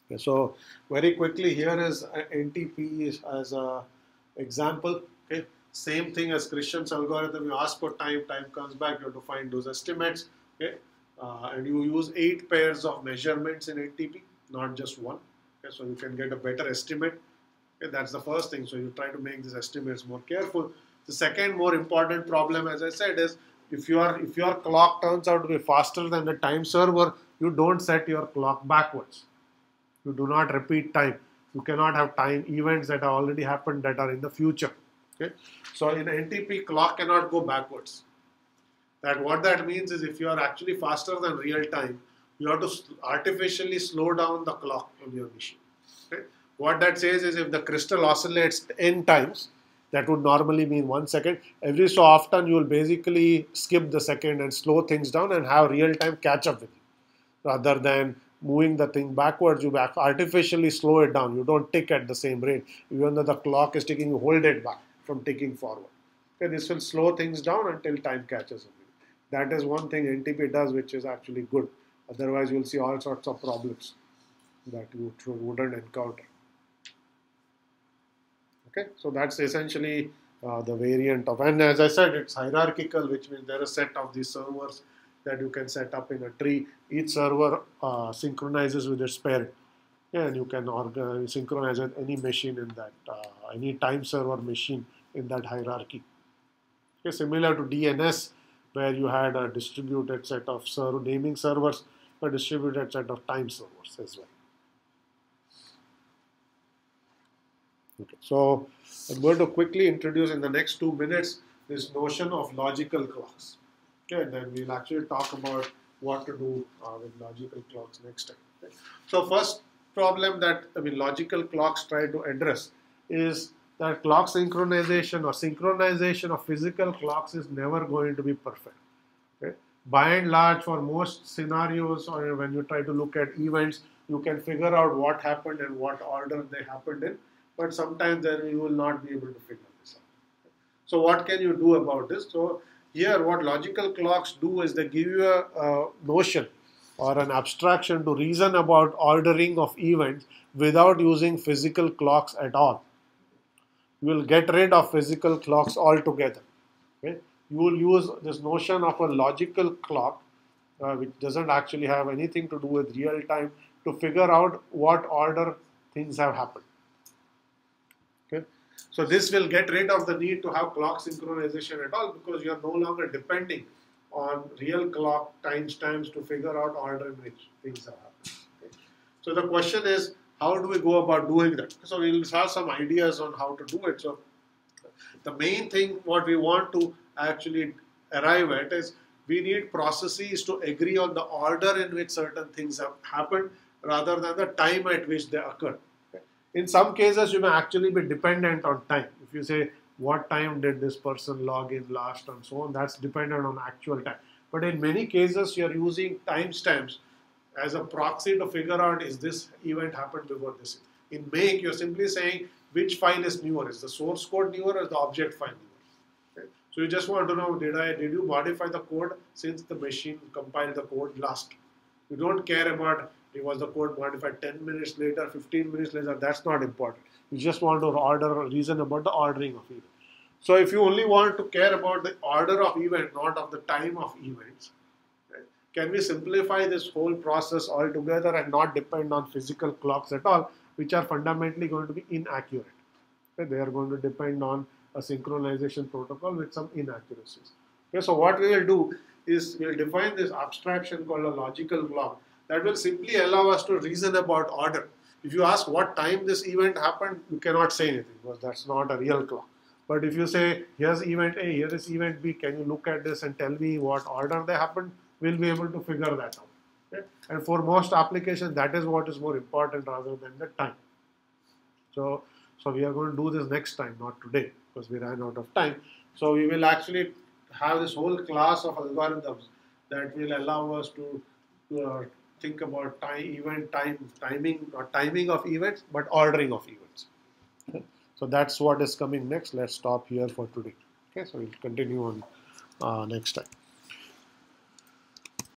Okay, so very quickly, here is NTP as a example. Okay, same thing as Cristian's algorithm. You ask for time, time comes back. You have to find those estimates. Okay. And you use 8 pairs of measurements in NTP, not just one. Okay, so you can get a better estimate. Okay, that's the first thing. So you try to make these estimates more careful. The second more important problem, as I said, is if your clock turns out to be faster than the time server, you don't set your clock backwards. You do not repeat time. You cannot have time events that have already happened that are in the future. Okay, so in NTP, clock cannot go backwards. What that means is if you are actually faster than real time, you have to artificially slow down the clock on your machine. Okay? What that says is if the crystal oscillates n times, that would normally mean 1 second. Every so often, you will basically skip the second and slow things down and have real time catch up with you. Rather than moving the thing backwards, you artificially slow it down. You don't tick at the same rate. Even though the clock is ticking, you hold it back from ticking forward. Okay? This will slow things down until time catches up. That is one thing NTP does, which is actually good. Otherwise, you will see all sorts of problems that you wouldn't encounter. Okay, so that's essentially the variant of, and as I said, it's hierarchical, which means there are a set of these servers that you can set up in a tree. Each server synchronizes with its parent. Yeah, and you can synchronize with any machine in that, any time server machine in that hierarchy. Okay, similar to DNS, where you had a distributed set of naming servers, a distributed set of time servers as well. Okay, so I'm going to quickly introduce in the next 2 minutes this notion of logical clocks. Okay, and then we'll actually talk about what to do with logical clocks next time. Okay. So first problem that logical clocks try to address is that clock synchronization or synchronization of physical clocks is never going to be perfect. Okay? By and large, for most scenarios or when you try to look at events, you can figure out what happened and what order they happened in, but sometimes then you will not be able to figure this out. So what can you do about this? So here what logical clocks do is they give you a notion or an abstraction to reason about ordering of events without using physical clocks at all. You will get rid of physical clocks altogether. Okay? You will use this notion of a logical clock, which doesn't actually have anything to do with real time, to figure out what order things have happened. Okay? So this will get rid of the need to have clock synchronization at all, because you are no longer depending on real clock timestamps to figure out order in which things have happened. Okay? So the question is, how do we go about doing that? So we will have some ideas on how to do it. So the main thing what we want to actually arrive at is we need processes to agree on the order in which certain things have happened rather than the time at which they occurred. In some cases, you may actually be dependent on time. If you say, what time did this person log in last and so on, that's dependent on actual time. But in many cases, you're using timestamps as a proxy to figure out, is this event happened before this. In make, you're simply saying which file is newer. Is the source code newer or is the object file newer? Okay. So you just want to know, did you modify the code since the machine compiled the code last? You don't care about, was the code modified 10 minutes later, 15 minutes later. That's not important. You just want to reason about the ordering of events. So if you only want to care about the order of event, not of the time of events, right, can we simplify this whole process altogether and not depend on physical clocks at all, which are fundamentally going to be inaccurate? Okay, they are going to depend on a synchronization protocol with some inaccuracies. Okay, so what we will do is we will define this abstraction called a logical clock that will simply allow us to reason about order. If you ask what time this event happened, you cannot say anything because that's not a real clock. But if you say, here's event A, here is event B, can you look at this and tell me what order they happened? We'll be able to figure that out. Okay? And for most applications, that is what is more important rather than the time. So we are going to do this next time, not today, because we ran out of time. So we will actually have this whole class of algorithms that will allow us to think about timing of events, but ordering of events. Okay? So that's what is coming next. Let's stop here for today. Okay, so we'll continue on next time.